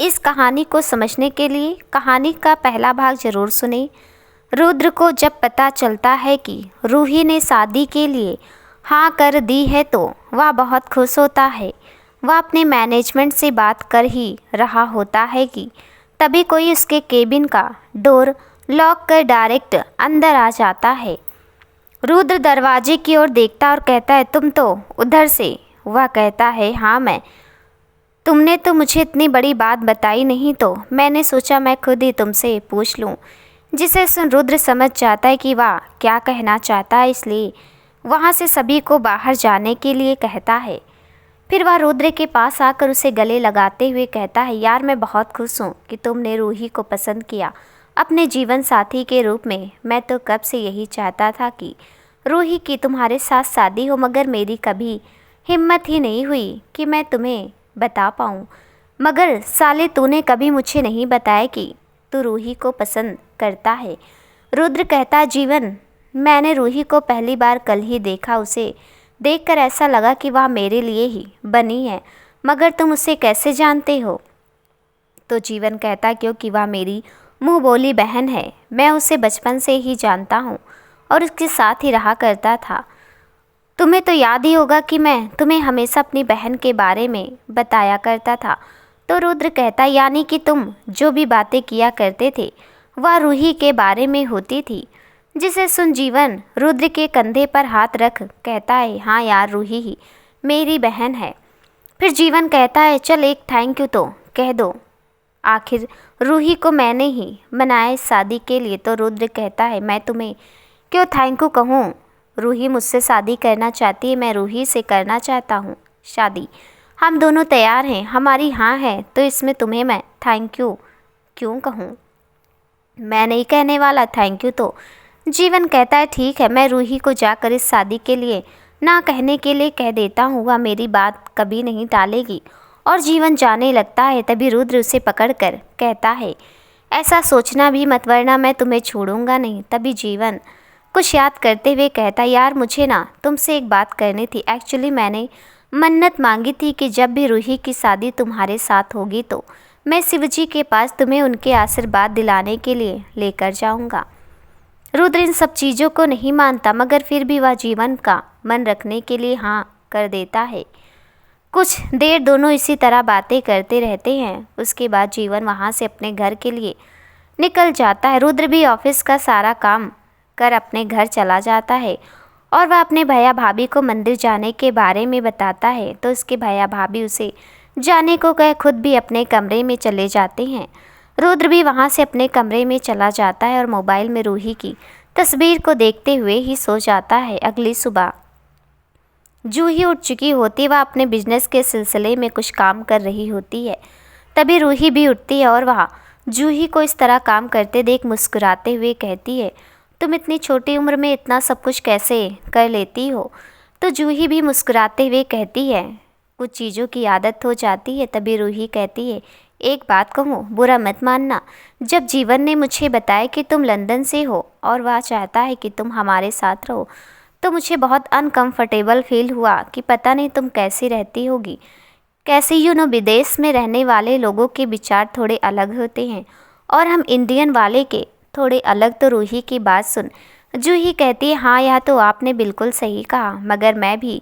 इस कहानी को समझने के लिए कहानी का पहला भाग जरूर सुने। रुद्र को जब पता चलता है कि रूही ने शादी के लिए हाँ कर दी है तो वह बहुत खुश होता है। वह अपने मैनेजमेंट से बात कर ही रहा होता है कि तभी कोई उसके केबिन का डोर लॉक कर डायरेक्ट अंदर आ जाता है। रुद्र दरवाजे की ओर देखता और कहता है, तुम तो उधर से। वह कहता है, हाँ मैं। तुमने तो मुझे इतनी बड़ी बात बताई नहीं तो मैंने सोचा मैं खुद ही तुमसे पूछ लूँ। जिसे सुन रुद्र समझ जाता है कि वह क्या कहना चाहता है, इसलिए वहाँ से सभी को बाहर जाने के लिए कहता है। फिर वह रुद्र के पास आकर उसे गले लगाते हुए कहता है, यार मैं बहुत खुश हूँ कि तुमने रूही को पसंद किया अपने जीवन साथी के रूप में। मैं तो कब से यही चाहता था कि रूही की तुम्हारे साथ शादी हो, मगर मेरी कभी हिम्मत ही नहीं हुई कि मैं तुम्हें बता पाऊँ। मगर साले तूने कभी मुझे नहीं बताया कि तू रूही को पसंद करता है। रुद्र कहता, जीवन मैंने रूही को पहली बार कल ही देखा। उसे देखकर ऐसा लगा कि वह मेरे लिए ही बनी है। मगर तुम उसे कैसे जानते हो? तो जीवन कहता, क्योंकि वह मेरी मुँह बोली बहन है। मैं उसे बचपन से ही जानता हूँ और उसके साथ ही रहा करता था। तुम्हें तो याद ही होगा कि मैं तुम्हें हमेशा अपनी बहन के बारे में बताया करता था। तो रुद्र कहता, यानी कि तुम जो भी बातें किया करते थे वह रूही के बारे में होती थी। जिसे सुन जीवन रुद्र के कंधे पर हाथ रख कहता है, हाँ यार, रूही ही मेरी बहन है। फिर जीवन कहता है, चल एक थैंक यू तो कह दो। आखिर रूही को मैंने ही मनाया इस शादी के लिए। तो रुद्र कहता है, मैं तुम्हें क्यों थैंक यू कहूँ? रूही मुझसे शादी करना चाहती है, मैं रूही से करना चाहता हूँ शादी। हम दोनों तैयार हैं, हमारी हाँ है, तो इसमें तुम्हें मैं थैंक यू क्यों कहूँ? मैं नहीं कहने वाला थैंक यू। तो जीवन कहता है, ठीक है, मैं रूही को जाकर इस शादी के लिए ना कहने के लिए कह देता हूँ। वह मेरी बात कभी नहीं टालेगी। और जीवन जाने लगता है। तभी रुद्र उसे पकड़कर कहता है, ऐसा सोचना भी मत, वरना मैं तुम्हें छोड़ूंगा नहीं। तभी जीवन कुछ याद करते हुए कहता, यार मुझे ना तुमसे एक बात करनी थी। एक्चुअली मैंने मन्नत मांगी थी कि जब भी रूही की शादी तुम्हारे साथ होगी तो मैं शिवजी के पास तुम्हें उनके आशीर्वाद दिलाने के लिए लेकर जाऊंगा। रुद्र इन सब चीज़ों को नहीं मानता, मगर फिर भी वह जीवन का मन रखने के लिए हाँ कर देता है। कुछ देर दोनों इसी तरह बातें करते रहते हैं। उसके बाद जीवन वहाँ से अपने घर के लिए निकल जाता है। रुद्र भी ऑफिस का सारा काम कर अपने घर चला जाता है और वह अपने भैया भाभी को मंदिर जाने के बारे में बताता है। तो उसके भैया भाभी उसे जाने को कह खुद भी अपने कमरे में चले जाते हैं। रुद्र भी वहाँ से अपने कमरे में चला जाता है और मोबाइल में रूही की तस्वीर को देखते हुए ही सो जाता है। अगली सुबह जूही उठ चुकी होती, वह अपने बिजनेस के सिलसिले में कुछ काम कर रही होती है। तभी रूही भी उठती है और वह जूही को इस तरह काम करते देख मुस्कुराते हुए कहती है, तुम इतनी छोटी उम्र में इतना सब कुछ कैसे कर लेती हो? तो जूही भी मुस्कुराते हुए कहती है, कुछ चीज़ों की आदत हो जाती है। तभी रूही कहती है, एक बात कहूँ, बुरा मत मानना। जब जीवन ने मुझे बताया कि तुम लंदन से हो और वह चाहता है कि तुम हमारे साथ रहो, तो मुझे बहुत अनकंफर्टेबल फील हुआ कि पता नहीं तुम कैसी रहती होगी। कैसे विदेश में रहने वाले लोगों के विचार थोड़े अलग होते हैं और हम इंडियन वाले के थोड़े अलग। तो रूही की बात सुन जूही कहती है, हाँ यह तो आपने बिल्कुल सही कहा, मगर मैं भी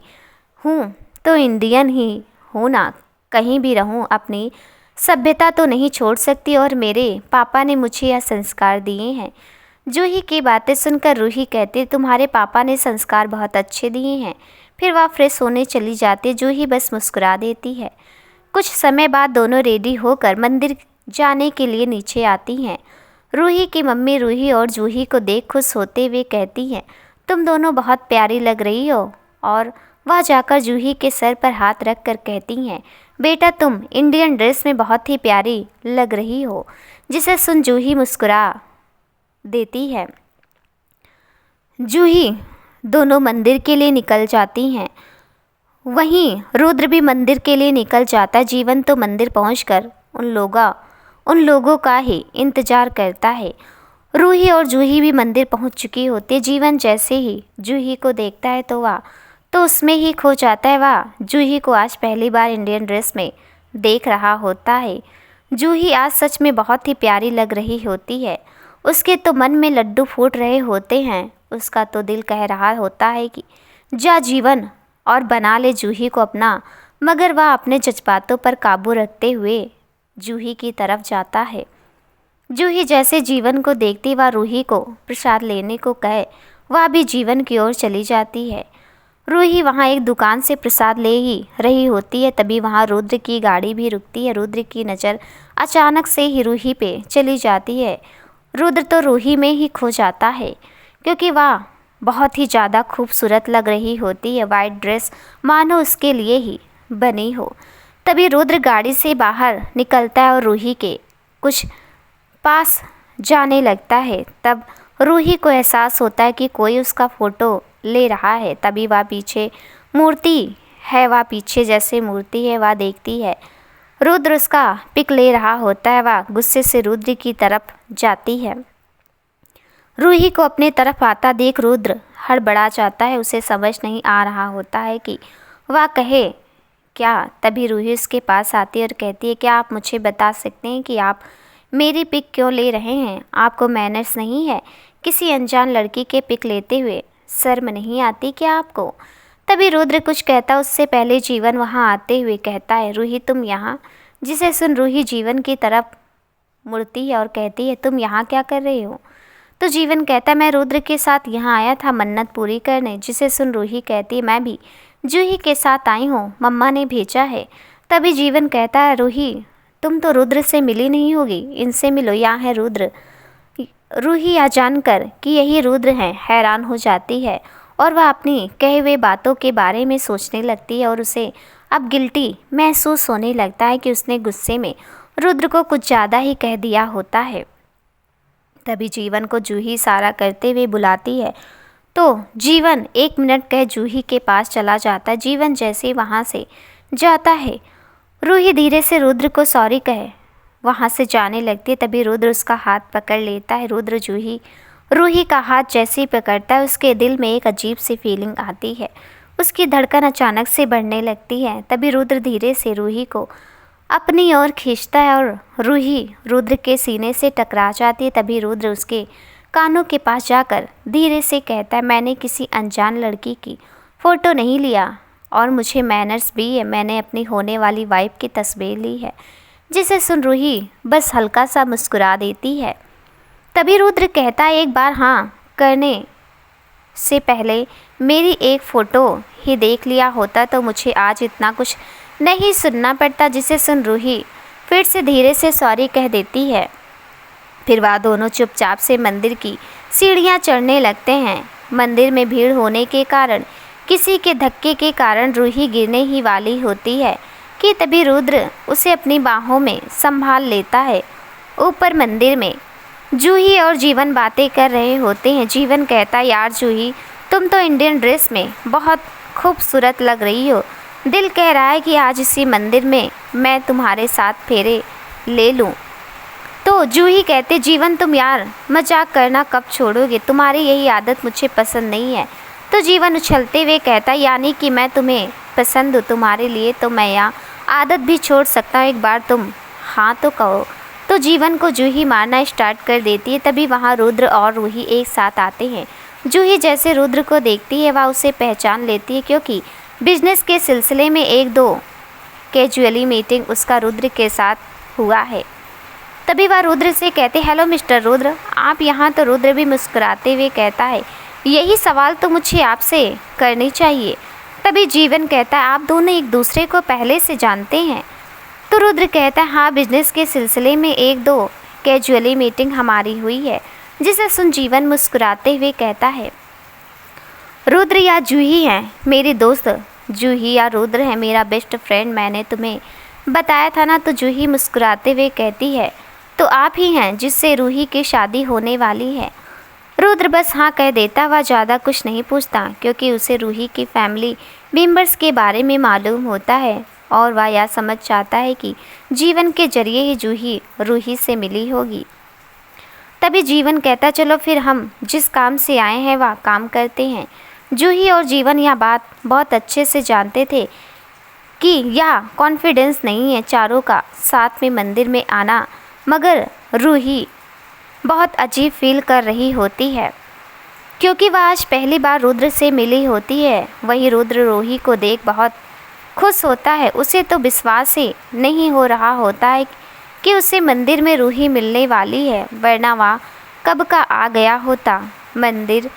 हूँ तो इंडियन ही हूँ ना। कहीं भी रहूँ अपनी सभ्यता तो नहीं छोड़ सकती और मेरे पापा ने मुझे यह संस्कार दिए हैं। जूही की बातें सुनकर रूही कहती, तुम्हारे पापा ने संस्कार बहुत अच्छे दिए हैं। फिर वह फ्रेश होने चली जाती। जूही बस मुस्कुरा देती है। कुछ समय बाद दोनों रेडी होकर मंदिर जाने के लिए नीचे आती हैं। रूही की मम्मी रूही और जूही को देख खुश होते हुए कहती हैं, तुम दोनों बहुत प्यारी लग रही हो। और वह जाकर जूही के सर पर हाथ रख कर कहती हैं, बेटा तुम इंडियन ड्रेस में बहुत ही प्यारी लग रही हो। जिसे सुन जूही मुस्कुरा देती है। जूही दोनों मंदिर के लिए निकल जाती हैं। वहीं रुद्र भी मंदिर के लिए निकल जाता है। जीवन तो मंदिर पहुंचकर उन लोगों का ही इंतजार करता है। रूही और जूही भी मंदिर पहुंच चुकी होती है। जीवन जैसे ही जूही को देखता है तो उसमें ही खो जाता है। वह जूही को आज पहली बार इंडियन ड्रेस में देख रहा होता है। जूही आज सच में बहुत ही प्यारी लग रही होती है। उसके तो मन में लड्डू फूट रहे होते हैं। उसका तो दिल कह रहा होता है कि जा जीवन और बना ले जूही को अपना, मगर वह अपने जज्बातों पर काबू रखते हुए जूही की तरफ जाता है। जूही जैसे जीवन को देखती वह रूही को प्रसाद लेने को कहे, वह भी जीवन की ओर चली जाती है। रूही वहाँ एक दुकान से प्रसाद ले ही रही होती है, तभी वहाँ रुद्र की गाड़ी भी रुकती है। रुद्र की नज़र अचानक से ही रूही पे चली जाती है। रुद्र तो रूही में ही खो जाता है, क्योंकि वह बहुत ही ज़्यादा खूबसूरत लग रही होती है। वाइट ड्रेस मानो उसके लिए ही बनी हो। तभी रुद्र गाड़ी से बाहर निकलता है और रूही के कुछ पास जाने लगता है। तब रूही को एहसास होता है कि कोई उसका फ़ोटो ले रहा है। तभी वह पीछे मूर्ति है, वह पीछे जैसे मूर्ति है वह देखती है। रुद्र उसका पिक ले रहा होता है। वह गुस्से से रुद्र की तरफ जाती है। रूही को अपने तरफ आता देख रुद्र हड़बड़ा जाता है। उसे समझ नहीं आ रहा होता है कि वह कहे क्या। तभी रूही उसके पास आती है और कहती है, क्या आप मुझे बता सकते हैं कि आप मेरी पिक क्यों ले रहे हैं? आपको मैनर्स नहीं है? किसी अनजान लड़की के पिक लेते हुए शर्म नहीं आती क्या आपको? तभी रुद्र कुछ कहता, उससे पहले जीवन वहाँ आते हुए कहता है, रूही तुम यहाँ? जिसे सुन रूही जीवन की तरफ मुड़ती है और कहती है, तुम यहाँ क्या कर रहे हो? तो जीवन कहता है, मैं रुद्र के साथ यहाँ आया था मन्नत पूरी करने। जिसे सुन रूही कहती है, मैं भी जूही के साथ आई हूँ, मम्मा ने भेजा है। तभी जीवन कहता है, रूही तुम तो रुद्र से मिली नहीं होगी, इनसे मिलो, यहाँ है रुद्र। रूही यह जानकर कि यही रुद्र हैं हैरान हो जाती है और वह अपनी कहे हुए बातों के बारे में सोचने लगती है और उसे अब गिल्टी महसूस होने लगता है कि उसने गुस्से में रुद्र को कुछ ज़्यादा ही कह दिया होता है। तभी जीवन को जूही इशारा करते हुए बुलाती है तो जीवन 1 मिनट कह जूही के पास चला जाता है। जीवन जैसे वहाँ से जाता है, रूही धीरे से रुद्र को सॉरी कहे वहाँ से जाने लगती है। तभी रुद्र उसका हाथ पकड़ लेता है। रुद्र रूही का हाथ जैसे ही पकड़ता है, उसके दिल में एक अजीब सी फीलिंग आती है। उसकी धड़कन अचानक से बढ़ने लगती है। तभी रुद्र धीरे से रूही को अपनी ओर खींचता है और रूही रुद्र के सीने से टकरा जाती है। तभी रुद्र उसके कानों के पास जाकर धीरे से कहता है, मैंने किसी अनजान लड़की की फ़ोटो नहीं लिया और मुझे मैनर्स भी है। मैंने अपनी होने वाली वाइफ की तस्वीर ली है। जिसे सुन रूही बस हल्का सा मुस्कुरा देती है। तभी रुद्र कहता है, एक बार हाँ करने से पहले मेरी एक फ़ोटो ही देख लिया होता तो मुझे आज इतना कुछ नहीं सुनना पड़ता। जिसे सुन रूही फिर से धीरे से सॉरी कह देती है। फिर वह दोनों चुपचाप से मंदिर की सीढ़ियाँ चढ़ने लगते हैं। मंदिर में भीड़ होने के कारण किसी के धक्के के कारण रूही गिरने ही वाली होती है कि तभी रुद्र उसे अपनी बाहों में संभाल लेता है। ऊपर मंदिर में जूही और जीवन बातें कर रहे होते हैं। जीवन कहता, यार जूही तुम तो इंडियन ड्रेस में बहुत खूबसूरत लग रही हो। दिल कह रहा है कि आज इसी मंदिर में मैं तुम्हारे साथ फेरे ले लूं। तो जूही कहते, जीवन तुम यार मजाक करना कब छोड़ोगे? तुम्हारी यही आदत मुझे पसंद नहीं है। तो जीवन उछलते हुए कहता, यानी कि मैं तुम्हें पसंद हूँ? तुम्हारे लिए तो मैं यह आदत भी छोड़ सकता हूँ, एक बार तुम हाँ तो कहो। तो जीवन को जूही मारना स्टार्ट कर देती है। तभी वहाँ रुद्र और रूही एक साथ आते हैं। जूही जैसे रुद्र को देखती है वह उसे पहचान लेती है, क्योंकि बिजनेस के सिलसिले में 1-2 कैजुअली मीटिंग उसका रुद्र के साथ हुआ है। तभी वह रुद्र से कहते, हेलो मिस्टर रुद्र, आप यहाँ? तो रुद्र भी मुस्कुराते हुए कहता है, यही सवाल तो मुझे आपसे करनी चाहिए। तभी जीवन कहता है, आप दोनों एक दूसरे को पहले से जानते हैं? तो रुद्र कहता है, हाँ बिजनेस के सिलसिले में 1-2 कैजुअली मीटिंग हमारी हुई है। जिसे सुन जीवन मुस्कुराते हुए कहता है, रुद्र या जूही हैं मेरी दोस्त? जूही या रुद्र है मेरा बेस्ट फ्रेंड, मैंने तुम्हें बताया था ना। तो जूही मुस्कुराते हुए कहती है, तो आप ही हैं जिससे रूही की शादी होने वाली है? रुद्र बस हाँ कह देता। वह ज़्यादा कुछ नहीं पूछता, क्योंकि उसे रूही की फैमिली मेंबर्स के बारे में मालूम होता है और वह यह समझ चाहता है कि जीवन के जरिए ही जूही रूही से मिली होगी। तभी जीवन कहता, चलो फिर हम जिस काम से आए हैं वह काम करते हैं। जूही और जीवन यह बात बहुत अच्छे से जानते थे कि यह कॉन्फिडेंस नहीं है चारों का साथ में मंदिर में आना, मगर रूही बहुत अजीब फील कर रही होती है क्योंकि वह आज पहली बार रुद्र से मिली होती है। वही रुद्र रूही को देख बहुत खुश होता है। उसे तो विश्वास ही नहीं हो रहा होता है कि उसे मंदिर में रूही मिलने वाली है, वरना वह कब का आ गया होता मंदिर।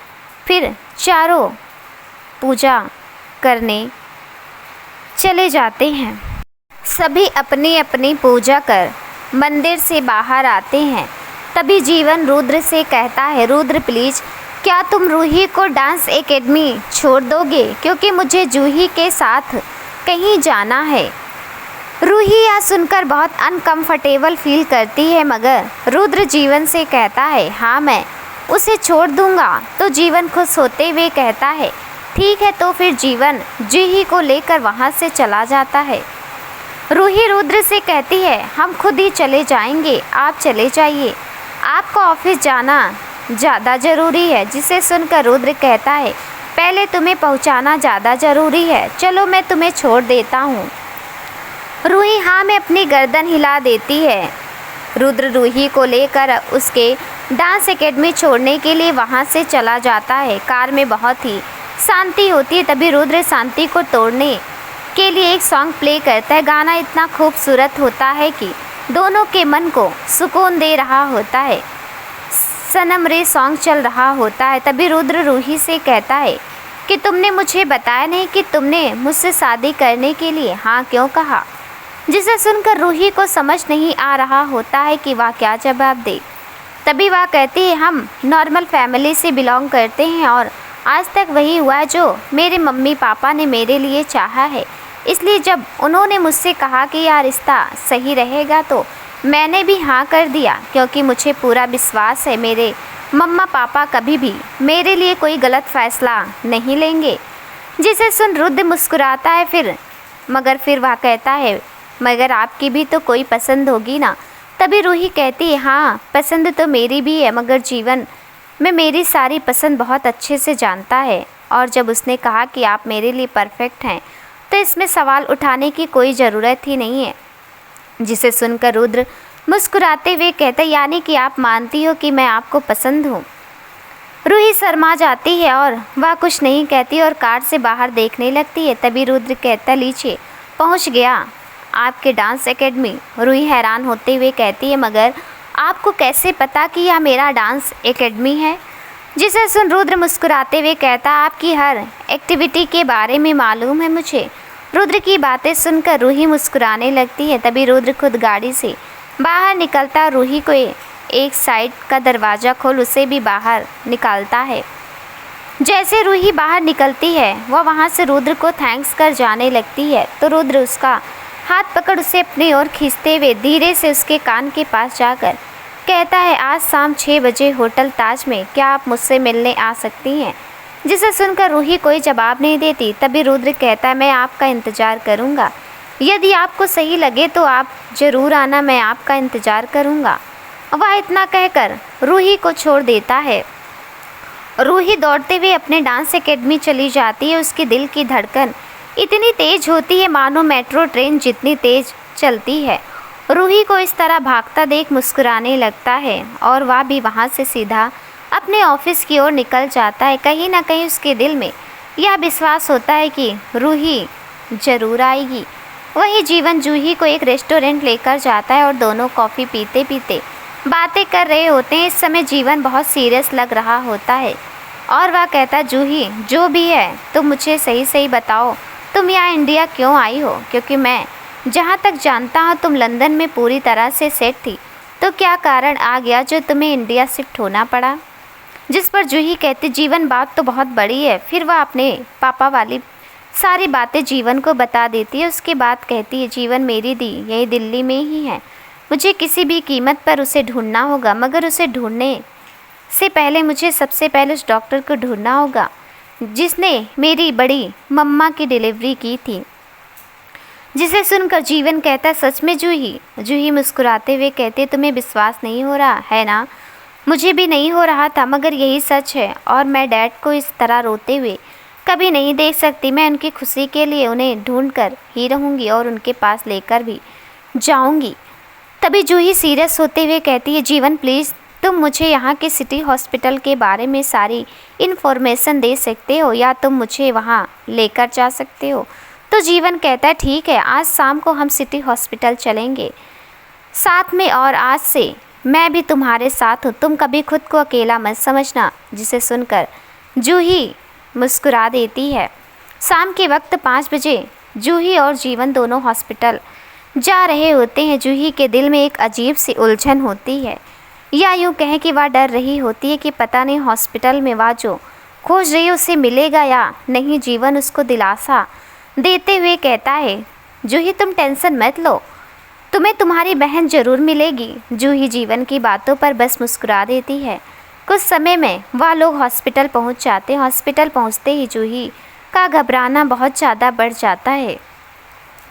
फिर चारों पूजा करने चले जाते हैं। सभी अपनी अपनी पूजा कर मंदिर से बाहर आते हैं। तभी जीवन रुद्र से कहता है, रुद्र प्लीज़ क्या तुम रूही को डांस एकेडमी छोड़ दोगे, क्योंकि मुझे जूही के साथ कहीं जाना है। रूही यह सुनकर बहुत अनकंफर्टेबल फील करती है, मगर रुद्र जीवन से कहता है हाँ मैं उसे छोड़ दूंगा। तो जीवन खुश होते हुए कहता है ठीक है। तो फिर जीवन जूही को लेकर वहाँ से चला जाता है। रूही रुद्र से कहती है हम खुद ही चले जाएंगे, आप चले जाइए, आपको ऑफिस जाना ज़्यादा ज़रूरी है। जिसे सुनकर रुद्र कहता है पहले तुम्हें पहुंचाना ज़्यादा ज़रूरी है, चलो मैं तुम्हें छोड़ देता हूँ। रूही हाँ में अपनी गर्दन हिला देती है। रुद्र रूही को लेकर उसके डांस एकेडमी छोड़ने के लिए वहाँ से चला जाता है। कार में बहुत ही शांति होती है। तभी रुद्र शांति को तोड़ने के लिए एक सॉन्ग प्ले करता है। गाना इतना खूबसूरत होता है कि दोनों के मन को सुकून दे रहा होता है। सनम रे सॉन्ग चल रहा होता है। तभी रुद्र रूही से कहता है कि तुमने मुझे बताया नहीं कि तुमने मुझसे शादी करने के लिए हाँ क्यों कहा। जिसे सुनकर रूही को समझ नहीं आ रहा होता है कि वह क्या जवाब दे। तभी वह कहती है हम नॉर्मल फैमिली से बिलोंग करते हैं और आज तक वही हुआ है जो मेरे मम्मी पापा ने मेरे लिए चाहा है। इसलिए जब उन्होंने मुझसे कहा कि यह रिश्ता सही रहेगा तो मैंने भी हाँ कर दिया, क्योंकि मुझे पूरा विश्वास है मेरे मम्मा पापा कभी भी मेरे लिए कोई गलत फ़ैसला नहीं लेंगे। जिसे सुन रुद्र मुस्कुराता है मगर फिर वह कहता है मगर आपकी भी तो कोई पसंद होगी ना। तभी रूही कहती है हाँ पसंद तो मेरी भी है, मगर जीवन में मेरी सारी पसंद बहुत अच्छे से जानता है। और जब उसने कहा कि आप मेरे लिए परफेक्ट हैं तो इसमें सवाल उठाने की कोई ज़रूरत ही नहीं है। जिसे सुनकर रुद्र मुस्कुराते हुए कहता यानी कि आप मानती हो कि मैं आपको पसंद हूँ। रूही शर्मा जाती है और वह कुछ नहीं कहती और कार से बाहर देखने लगती है। तभी रुद्र कहता लीजिए पहुँच गया आपके डांस एकेडमी। रूही हैरान होते हुए कहती है मगर आपको कैसे पता कि यह मेरा डांस एकेडमी है। जिसे सुन रुद्र मुस्कुराते हुए कहता आपकी हर एक्टिविटी के बारे में मालूम है मुझे। रुद्र की बातें सुनकर रूही मुस्कुराने लगती है। तभी रुद्र खुद गाड़ी से बाहर निकलता और रूही को एक साइड का दरवाज़ा खोल उसे भी बाहर निकालता है। जैसे रूही बाहर निकलती है वह वहाँ से रुद्र को थैंक्स कर जाने लगती है तो रुद्र उसका हाथ पकड़ उसे अपनी ओर खींचते हुए धीरे से उसके कान के पास जाकर कहता है आज शाम 6 बजे होटल ताज में क्या आप मुझसे मिलने आ सकती हैं। जिसे सुनकर रूही कोई जवाब नहीं देती। तभी रुद्र कहता है मैं आपका इंतज़ार करूँगा, यदि आपको सही लगे तो आप ज़रूर आना, मैं आपका इंतज़ार करूँगा। वह इतना कहकर रूही को छोड़ देता है। रूही दौड़ते हुए अपने डांस एकेडमी चली जाती है। उसके दिल की धड़कन इतनी तेज़ होती है मानो मेट्रो ट्रेन जितनी तेज़ चलती है। रूही को इस तरह भागता देख मुस्कुराने लगता है और वह भी वहाँ से सीधा अपने ऑफिस की ओर निकल जाता है। कहीं ना कहीं उसके दिल में यह विश्वास होता है कि रूही ज़रूर आएगी। वही जीवन जूही को एक रेस्टोरेंट लेकर जाता है और दोनों कॉफ़ी पीते पीते बातें कर रहे होते हैं। इस समय जीवन बहुत सीरियस लग रहा होता है और वह कहता है जूही जो भी है तुम मुझे सही सही बताओ तुम यहाँ इंडिया क्यों आई हो, क्योंकि मैं जहाँ तक जानता हूँ तुम लंदन में पूरी तरह से सेट थी, तो क्या कारण आ गया जो तुम्हें इंडिया शिफ्ट होना पड़ा। जिस पर जूही कहती जीवन बात तो बहुत बड़ी है। फिर वह अपने पापा वाली सारी बातें जीवन को बता देती है। उसके बाद कहती है जीवन मेरी दी यही दिल्ली में ही है, मुझे किसी भी कीमत पर उसे ढूंढना होगा, मगर उसे ढूंढने से पहले मुझे सबसे पहले उस डॉक्टर को ढूंढना होगा जिसने मेरी बड़ी मम्मा की डिलीवरी की थी। जिसे सुनकर जीवन कहता सच में जूही। जूही मुस्कुराते हुए कहते तुम्हें विश्वास नहीं हो रहा है ना, मुझे भी नहीं हो रहा था, मगर यही सच है। और मैं डैड को इस तरह रोते हुए कभी नहीं देख सकती। मैं उनकी खुशी के लिए उन्हें ढूंढ कर ही रहूँगी और उनके पास लेकर भी जाऊँगी। तभी जूही सीरियस होते हुए कहती है, जीवन प्लीज़ तुम मुझे यहाँ के सिटी हॉस्पिटल के बारे में सारी इन्फॉर्मेशन दे सकते हो या तुम मुझे वहाँ लेकर जा सकते हो। तो जीवन कहता है, ठीक है, आज शाम को हम सिटी हॉस्पिटल चलेंगे साथ में और आज से मैं भी तुम्हारे साथ हूँ, तुम कभी खुद को अकेला मत समझना। जिसे सुनकर जूही मुस्कुरा देती है। शाम के वक्त 5 बजे जूही और जीवन दोनों हॉस्पिटल जा रहे होते हैं। जूही के दिल में एक अजीब सी उलझन होती है, या यूँ कहें कि वह डर रही होती है कि पता नहीं हॉस्पिटल में वह जो खोज रही है उसे मिलेगा या नहीं। जीवन उसको दिलासा देते हुए कहता है, जूही तुम टेंशन मत लो, तुम्हें तुम्हारी बहन ज़रूर मिलेगी। जूही जीवन की बातों पर बस मुस्कुरा देती है। कुछ समय में वह लोग हॉस्पिटल पहुंच जाते हैं। हॉस्पिटल पहुंचते ही जूही का घबराना बहुत ज़्यादा बढ़ जाता है,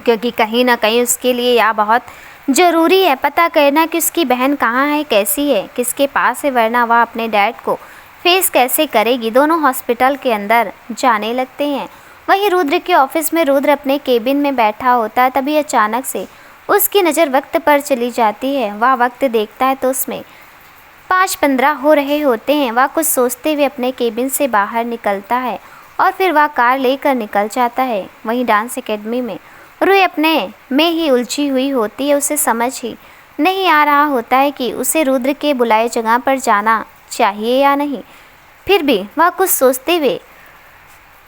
क्योंकि कहीं ना कहीं उसके लिए यह बहुत ज़रूरी है पता करना कि उसकी बहन कहाँ है, कैसी है, किसके पास है, वरना वह अपने डैड को फेस कैसे करेगी। दोनों हॉस्पिटल के अंदर जाने लगते हैं। वहीं रुद्र के ऑफिस में रुद्र अपने केबिन में बैठा होता है। तभी अचानक से उसकी नज़र वक्त पर चली जाती है। वह वक्त देखता है तो उसमें 5:15 हो रहे होते हैं। वह कुछ सोचते हुए अपने केबिन से बाहर निकलता है और फिर वह कार लेकर निकल जाता है। वहीं डांस एकेडमी में रूही अपने में ही उलझी हुई होती है। उसे समझ ही नहीं आ रहा होता है कि उसे रुद्र के बुलाए जगह पर जाना चाहिए या नहीं। फिर भी वह कुछ सोचते हुए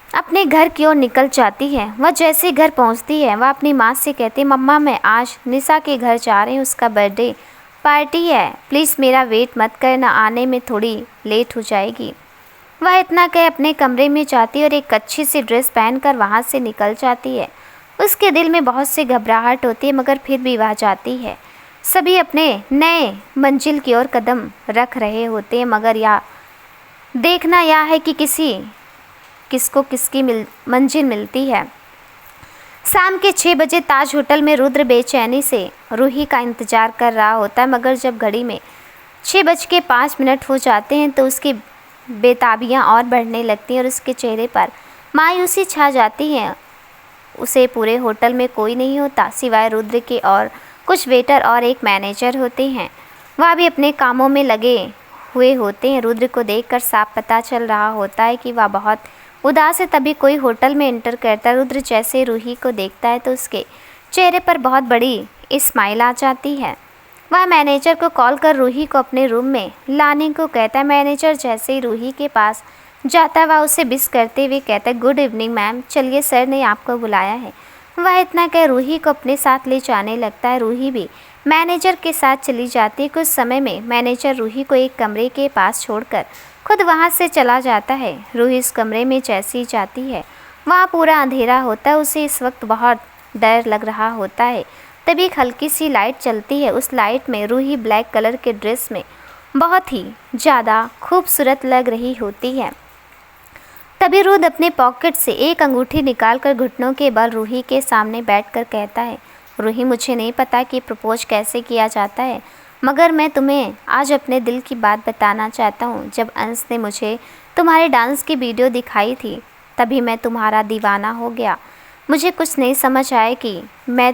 अपने घर की ओर निकल जाती है। वह जैसे घर पहुंचती है वह अपनी माँ से कहती है, मम्मा मैं आज निशा के घर जा रही हूँ, उसका बर्थडे पार्टी है, प्लीज़ मेरा वेट मत करना, आने में थोड़ी लेट हो जाएगी। वह इतना कह अपने कमरे में जाती है और एक अच्छी सी ड्रेस पहनकर वहाँ से निकल जाती है। उसके दिल में बहुत सी घबराहट होती है, मगर फिर भी वह जाती है। सभी अपने नए मंजिल की ओर कदम रख रहे होते हैं, मगर यह देखना यह है कि किसको किसकी मंजिल मिलती है। शाम के 6 बजे ताज होटल में रुद्र बेचैनी से रूही का इंतज़ार कर रहा होता है, मगर जब घड़ी में 6:05 हो जाते हैं तो उसकी बेताबियाँ और बढ़ने लगती हैं और उसके चेहरे पर मायूसी छा जाती है। उसे पूरे होटल में कोई नहीं होता सिवाय रुद्र के और कुछ वेटर और एक मैनेजर होते हैं। वह भी अपने कामों में लगे हुए होते हैं। रुद्र को देखकर साफ पता चल रहा होता है कि वह बहुत उदास है। तभी कोई होटल में एंटर करता है। रुद्र जैसे रूही को देखता है तो उसके चेहरे पर बहुत बड़ी स्माइल आ जाती है। वह मैनेजर को कॉल कर रूही को अपने रूम में लाने को कहता है। मैनेजर जैसे ही रूही के पास जाता है वह उसे विश करते हुए कहता है, गुड इवनिंग मैम, चलिए सर ने आपको बुलाया है। वह इतना कह रूही को अपने साथ ले जाने लगता है। रूही भी मैनेजर के साथ चली जाती है। कुछ समय में मैनेजर रूही को एक कमरे के पास छोड़कर खुद वहाँ से चला जाता है। रूही इस कमरे में जैसे ही जाती है वहाँ पूरा अंधेरा होता है। उसे इस वक्त बहुत डर लग रहा होता है। तभी एक हल्की सी लाइट चलती है। उस लाइट में रूही ब्लैक कलर के ड्रेस में बहुत ही ज़्यादा खूबसूरत लग रही होती है। तभी रुद्र अपने पॉकेट से एक अंगूठी निकालकर घुटनों के बल रूही के सामने बैठकर कहता है, रूही मुझे नहीं पता कि प्रपोज कैसे किया जाता है, मगर मैं तुम्हें आज अपने दिल की बात बताना चाहता हूँ। जब अंश ने मुझे तुम्हारे डांस की वीडियो दिखाई थी तभी मैं तुम्हारा दीवाना हो गया। मुझे कुछ नहीं समझ आया कि मैं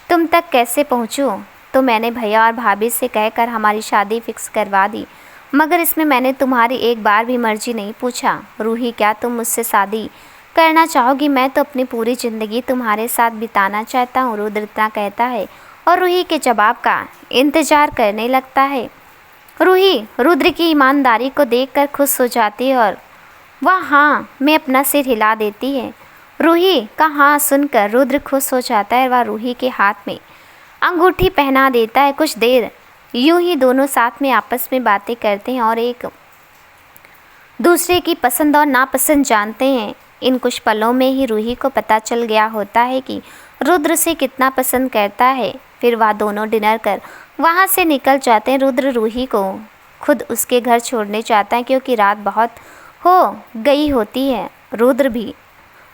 तुम तक कैसे पहुँचूँ, तो मैंने भैया और भाभी से कहकर हमारी शादी फिक्स करवा दी, मगर इसमें मैंने तुम्हारी एक बार भी मर्जी नहीं पूछा। रूही क्या तुम मुझसे शादी करना चाहोगी? मैं तो अपनी पूरी ज़िंदगी तुम्हारे साथ बिताना चाहता हूँ, रुद्र इतना कहता है और रूही के जवाब का इंतज़ार करने लगता है। रूही रुद्र की ईमानदारी को देखकर खुश हो जाती है और वह हाँ में अपना सिर हिला देती है। रूही का हाँ सुनकर रुद्र खुश हो जाता है। वह रूही के हाथ में अंगूठी पहना देता है। कुछ देर यूं ही दोनों साथ में आपस में बातें करते हैं और एक दूसरे की पसंद और नापसंद जानते हैं। इन कुछ पलों में ही रूही को पता चल गया होता है कि रुद्र से कितना पसंद करता है। फिर वह दोनों डिनर कर वहाँ से निकल जाते हैं। रुद्र रूही को खुद उसके घर छोड़ने चाहता है क्योंकि रात बहुत हो गई होती है।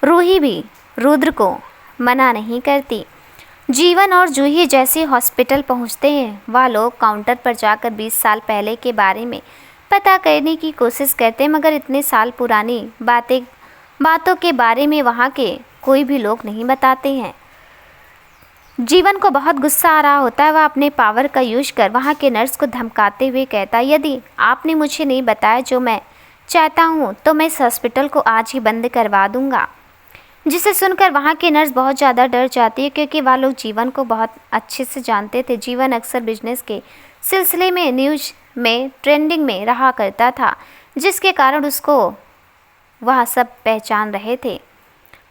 रूही भी रुद्र को मना नहीं करती। जीवन और जूही जैसे हॉस्पिटल पहुंचते हैं वह लोग काउंटर पर जाकर 20 साल पहले के बारे में पता करने की कोशिश करते हैं, मगर इतने साल पुरानी बातें बातों के बारे में वहाँ के कोई भी लोग नहीं बताते हैं। जीवन को बहुत गुस्सा आ रहा होता है। वह अपने पावर का यूज कर वहाँ के नर्स को धमकाते हुए कहता है, यदि आपने मुझे नहीं बताया जो मैं चाहता हूँ तो मैं इस हॉस्पिटल को आज ही बंद करवा दूँगा। जिसे सुनकर वहाँ के नर्स बहुत ज़्यादा डर जाती है, क्योंकि वह लोग जीवन को बहुत अच्छे से जानते थे। जीवन अक्सर बिजनेस के सिलसिले में न्यूज़ में ट्रेंडिंग में रहा करता था, जिसके कारण उसको वह सब पहचान रहे थे।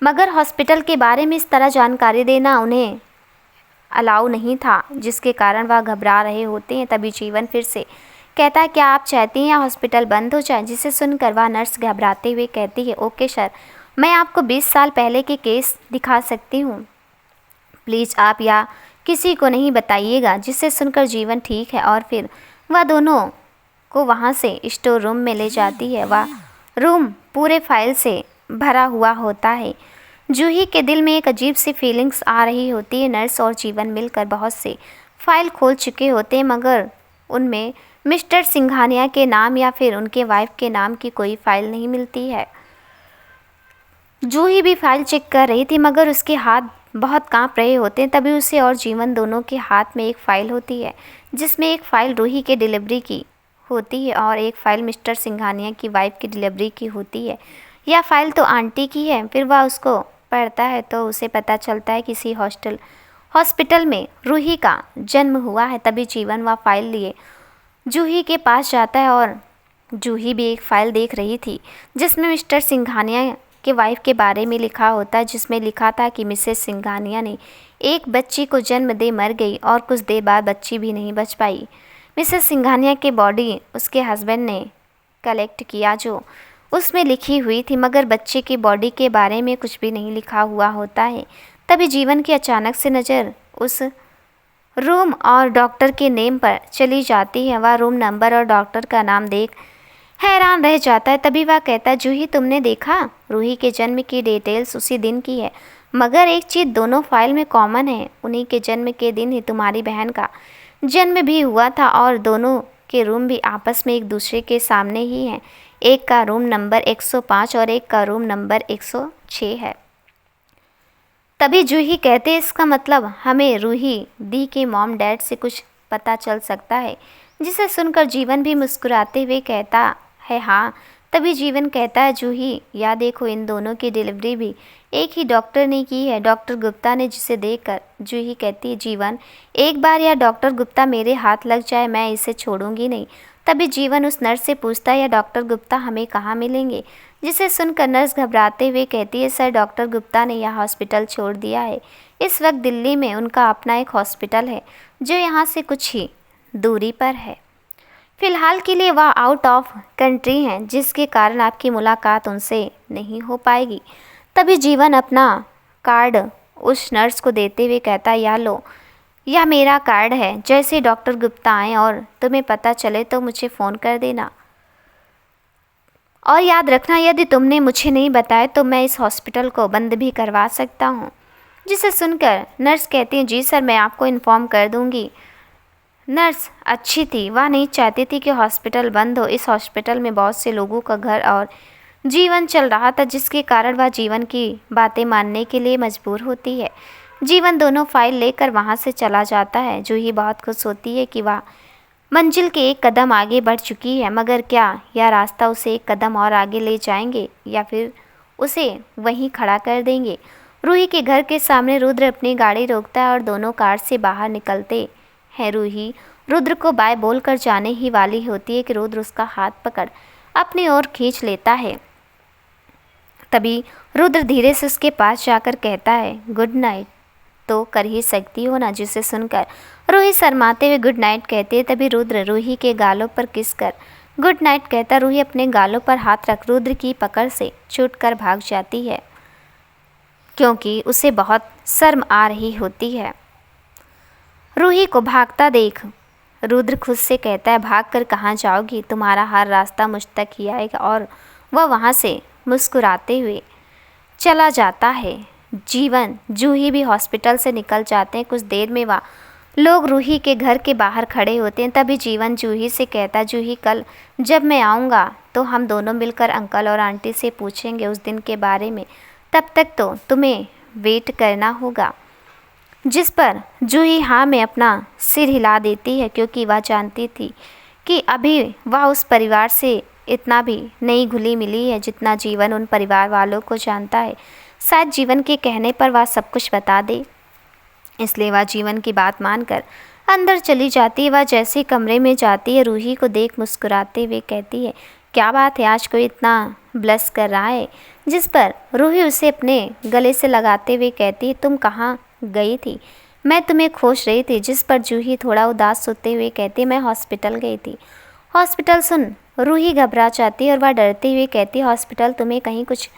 मगर हॉस्पिटल के बारे में इस तरह जानकारी देना उन्हें अलाउ नहीं था, जिसके कारण वह घबरा रहे होते हैं। तभी जीवन फिर से कहता है, क्या आप चाहती हैं हॉस्पिटल बंद हो जाए? जिसे सुनकर वह नर्स घबराते हुए कहती है, ओके सर, मैं आपको 20 साल पहले के केस दिखा सकती हूँ, प्लीज़ आप या किसी को नहीं बताइएगा। जिसे सुनकर जीवन ठीक है और फिर वह दोनों को वहाँ से स्टोर रूम में ले जाती है। वह रूम पूरे फाइल से भरा हुआ होता है। जूही के दिल में एक अजीब सी फीलिंग्स आ रही होती है। नर्स और जीवन मिलकर बहुत से फाइल खोल चुके होते हैं, मगर उनमें मिस्टर सिंघानिया के नाम या फिर उनके वाइफ के नाम की कोई फाइल नहीं मिलती है। जूही भी फाइल चेक कर रही थी, मगर उसके हाथ बहुत कांप रहे होते हैं। तभी उसे और जीवन दोनों के हाथ में एक फ़ाइल होती है, जिसमें एक फ़ाइल रूही के डिलीवरी की होती है और एक फ़ाइल मिस्टर सिंघानिया की वाइफ की डिलीवरी की होती है। यह फ़ाइल तो आंटी की है। फिर वह उसको पढ़ता है तो उसे पता चलता है किसी हॉस्पिटल में रूही का जन्म हुआ है। तभी जीवन वह फ़ाइल लिए जूही के पास जाता है और जूही भी एक फ़ाइल देख रही थी, जिसमें मिस्टर सिंघानिया के वाइफ के बारे में लिखा होता है, जिसमें लिखा था कि मिसेस सिंघानिया ने एक बच्ची को जन्म दे मर गई और कुछ देर बाद बच्ची भी नहीं बच पाई। मिसेस सिंघानिया की बॉडी उसके हस्बैंड ने कलेक्ट किया जो उसमें लिखी हुई थी, मगर बच्चे की बॉडी के बारे में कुछ भी नहीं लिखा हुआ होता है। तभी जीवन की अचानक से नज़र उस रूम और डॉक्टर के नेम पर चली जाती है। वह रूम नंबर और डॉक्टर का नाम देख हैरान रह जाता है। तभी वह कहता है, जूही तुमने देखा, रूही के जन्म की डिटेल्स उसी दिन की है, मगर एक चीज़ दोनों फाइल में कॉमन है, उन्हीं के जन्म के दिन ही तुम्हारी बहन का जन्म भी हुआ था और दोनों के रूम भी आपस में एक दूसरे के सामने ही हैं। एक का रूम नंबर 105 और एक का रूम नंबर 106 है। तभी जूही कहते, इसका मतलब हमें रूही दी के मॉम डैड से कुछ पता चल सकता है। जिसे सुनकर जीवन भी मुस्कुराते हुए कहता है, हाँ। तभी जीवन कहता है, जूही या देखो, इन दोनों की डिलीवरी भी एक ही डॉक्टर ने की है, डॉक्टर गुप्ता ने। जिसे देखकर जूही कहती है, जीवन एक बार या डॉक्टर गुप्ता मेरे हाथ लग जाए मैं इसे छोड़ूंगी नहीं। तभी जीवन उस नर्स से पूछता है, या डॉक्टर गुप्ता हमें कहाँ मिलेंगे? जिसे सुनकर नर्स घबराते हुए कहती है, सर डॉक्टर गुप्ता ने यह हॉस्पिटल छोड़ दिया है। इस वक्त दिल्ली में उनका अपना एक हॉस्पिटल है जो यहाँ से कुछ ही दूरी पर है। फ़िलहाल के लिए वह आउट ऑफ कंट्री हैं, जिसके कारण आपकी मुलाकात उनसे नहीं हो पाएगी। तभी जीवन अपना कार्ड उस नर्स को देते हुए कहता है, या लो, यह मेरा कार्ड है। जैसे डॉक्टर गुप्ता आए और तुम्हें पता चले तो मुझे फ़ोन कर देना, और याद रखना यदि तुमने मुझे नहीं बताया तो मैं इस हॉस्पिटल को बंद भी करवा सकता हूँ। जिसे सुनकर नर्स कहती है, जी सर, मैं आपको इन्फॉर्म कर दूँगी। नर्स अच्छी थी, वह नहीं चाहती थी कि हॉस्पिटल बंद हो। इस हॉस्पिटल में बहुत से लोगों का घर और जीवन चल रहा था, जिसके कारण वह जीवन की बातें मानने के लिए मजबूर होती है। जीवन दोनों फाइल लेकर वहाँ से चला जाता है। जूही बहुत खुश होती है कि वह मंजिल के एक कदम आगे बढ़ चुकी है, मगर क्या यह रास्ता उसे एक कदम और आगे ले जाएंगे या फिर उसे वहीं खड़ा कर देंगे? रूही के घर के सामने रुद्र अपनी गाड़ी रोकता है और दोनों कार से बाहर निकलते हैं। रूही रुद्र को बाय बोलकर जाने ही वाली होती है कि रुद्र उसका हाथ पकड़ अपनी ओर खींच लेता है। तभी रुद्र धीरे से उसके पास जाकर कहता है, गुड नाइट तो कर ही सकती हो ना? जिसे सुनकर रूही शर्माते हुए गुड नाइट कहती है। तभी रुद्र रूही के गालों पर किस कर गुड नाइट कहता। रूही अपने गालों पर हाथ रख रुद्र की पकड़ से छूटकर भाग जाती है, क्योंकि उसे बहुत शर्म आ रही होती है। रूही को भागता देख रुद्र खुद से कहता है, भाग कर कहाँ जाओगी? तुम्हारा हर रास्ता मुझ तक ही आएगा। और वह वहाँ से मुस्कुराते हुए चला जाता है। जीवन जूही भी हॉस्पिटल से निकल जाते हैं। कुछ देर में वह लोग रूही के घर के बाहर खड़े होते हैं। तभी जीवन जूही से कहता, जूही कल जब मैं आऊँगा तो हम दोनों मिलकर अंकल और आंटी से पूछेंगे उस दिन के बारे में। तब तक तो तुम्हें वेट करना होगा। जिस पर जूही हाँ में अपना सिर हिला देती है, क्योंकि वह जानती थी कि अभी वह उस परिवार से इतना भी नहीं घुली मिली है जितना जीवन उन परिवार वालों को जानता है। शायद जीवन के कहने पर वह सब कुछ बता दे, इसलिए वह जीवन की बात मानकर अंदर चली जाती है। वह जैसे ही कमरे में जाती है, रूही को देख मुस्कुराते हुए कहती है, क्या बात है, आज कोई इतना ब्लश कर रहा है। जिस पर रूही उसे अपने गले से लगाते हुए कहती है, तुम कहाँ गई थी, मैं तुम्हें खोज रही थी। जिस पर जूही थोड़ा उदास होते हुए कहती, मैं हॉस्पिटल गई थी। हॉस्पिटल सुन रूही घबरा जाती है और वह डरते हुए कहती, हॉस्पिटल तुम्हें कहीं कुछ।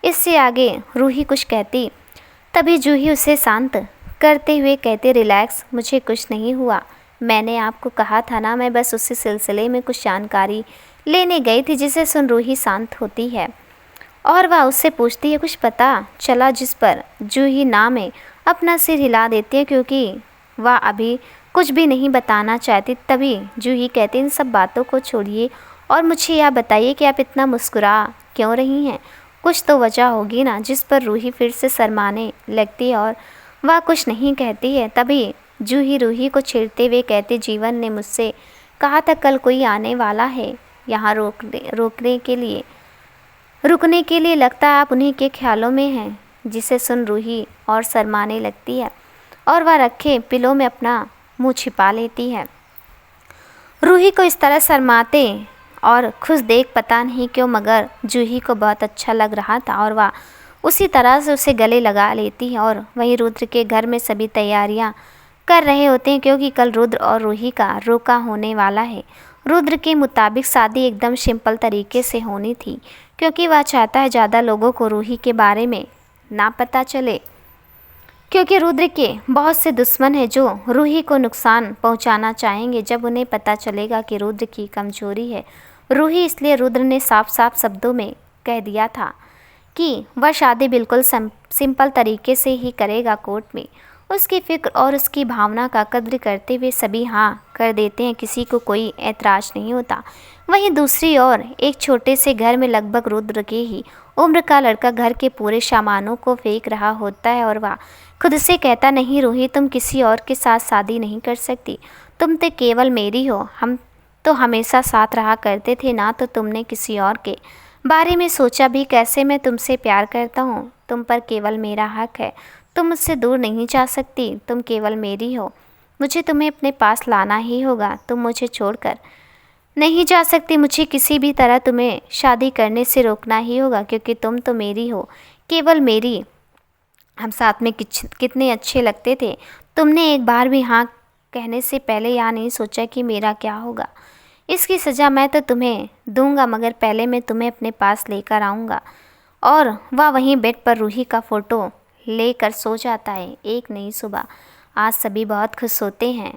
इससे आगे रूही कुछ कहती, तभी जूही उसे शांत करते हुए कहते, रिलैक्स, मुझे कुछ नहीं हुआ। मैंने आपको कहा था ना, मैं बस उसी सिलसिले में कुछ जानकारी लेने गई थी। जिसे सुन रूही शांत होती है और वह उससे पूछती है, कुछ पता चला। जिस पर जूही ना में अपना सिर हिला देती है, क्योंकि वह अभी कुछ भी नहीं बताना चाहती। तभी जूही कहती, इन सब बातों को छोड़िए और मुझे यह बताइए कि आप इतना मुस्कुरा क्यों रही हैं, कुछ तो वजह होगी ना। जिस पर रूही फिर से शर्माने लगती है और वह कुछ नहीं कहती है। तभी जूही रूही को छेड़ते हुए कहती, जीवन ने मुझसे कहा था कल कोई आने वाला है यहाँ रुकने के लिए लगता है आप उन्हीं के ख्यालों में हैं। जिसे सुन रूही और शर्माने लगती है और वह रखे पिलो में अपना मुंह छिपा लेती है। रूही को इस तरह शर्माते और खुश देख पता नहीं क्यों मगर जूही को बहुत अच्छा लग रहा था और वह उसी तरह से उसे गले लगा लेती है। और वहीं रुद्र के घर में सभी तैयारियां कर रहे होते हैं, क्योंकि कल रुद्र और रूही का रोका होने वाला है। रुद्र के मुताबिक शादी एकदम सिंपल तरीके से होनी थी, क्योंकि वह चाहता है ज़्यादा लोगों को रूही के बारे में ना पता चले, क्योंकि रुद्र के बहुत से दुश्मन हैं जो रूही को नुकसान पहुंचाना चाहेंगे जब उन्हें पता चलेगा कि रुद्र की कमजोरी है रूही। इसलिए रुद्र ने साफ साफ शब्दों में कह दिया था कि वह शादी बिल्कुल सिंपल तरीके से ही करेगा। कोर्ट में उसकी फ़िक्र और उसकी भावना का कद्र करते हुए सभी हाँ कर देते हैं, किसी को कोई ऐतराज़ नहीं होता। वहीं दूसरी ओर एक छोटे से घर में लगभग रुद्र के ही उम्र का लड़का घर के पूरे सामानों को फेंक रहा होता है और वह खुद से कहता, नहीं रूही, तुम किसी और के साथ शादी नहीं कर सकती, तुम तो केवल मेरी हो। हम तो हमेशा साथ रहा करते थे ना, तो तुमने किसी और के बारे में सोचा भी कैसे। मैं तुमसे प्यार करता हूँ, तुम पर केवल मेरा हक है, तुम मुझसे दूर नहीं जा सकती, तुम केवल मेरी हो, मुझे तुम्हें अपने पास लाना ही होगा, तुम मुझे छोड़कर नहीं जा सकती। मुझे किसी भी तरह तुम्हें शादी करने से रोकना ही होगा, क्योंकि तुम तो मेरी हो, केवल मेरी। हम साथ में कितने अच्छे लगते थे। तुमने एक बार भी हाँ कहने से पहले यह नहीं सोचा कि मेरा क्या होगा। इसकी सज़ा मैं तो तुम्हें दूंगा, मगर पहले मैं तुम्हें अपने पास लेकर आऊँगा। और वह वहीं बेड पर रूही का फ़ोटो लेकर सो जाता है। एक नई सुबह। आज सभी बहुत खुश होते हैं,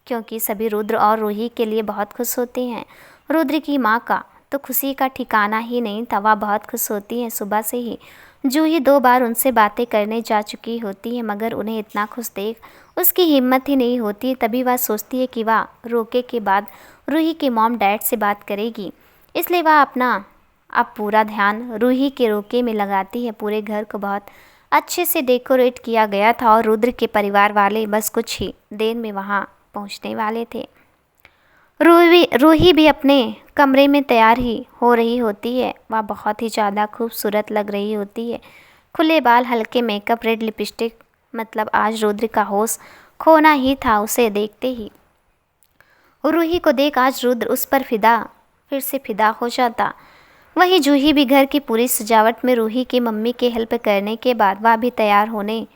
क्योंकि सभी रुद्र और रूही के लिए बहुत खुश होते हैं। रुद्र की माँ का तो खुशी का ठिकाना ही नहीं था, वह बहुत खुश होती हैं। सुबह से ही जूही 2 बार उनसे बातें करने जा चुकी होती है, मगर उन्हें इतना खुश देख उसकी हिम्मत ही नहीं होती। तभी वह सोचती है कि वह रोके के बाद रूही के मॉम डैड से बात करेगी, इसलिए वह अपना अब पूरा ध्यान रूही के रोके में लगाती है। पूरे घर को बहुत अच्छे से डेकोरेट किया गया था और रुद्र के परिवार वाले बस कुछ ही देर में वहाँ पहुँचने वाले थे। रूही भी अपने कमरे में तैयार ही हो रही होती है। वह बहुत ही ज़्यादा खूबसूरत लग रही होती है। खुले बाल, हल्के मेकअप, रेड लिपस्टिक, मतलब आज रुद्र का होश खोना ही था उसे देखते ही। रूही को देख आज रुद्र उस पर फिर से फिदा हो जाता। वहीं जूही भी घर की पूरी सजावट में रूही की मम्मी की हेल्प करने के बाद वह भी तैयार होने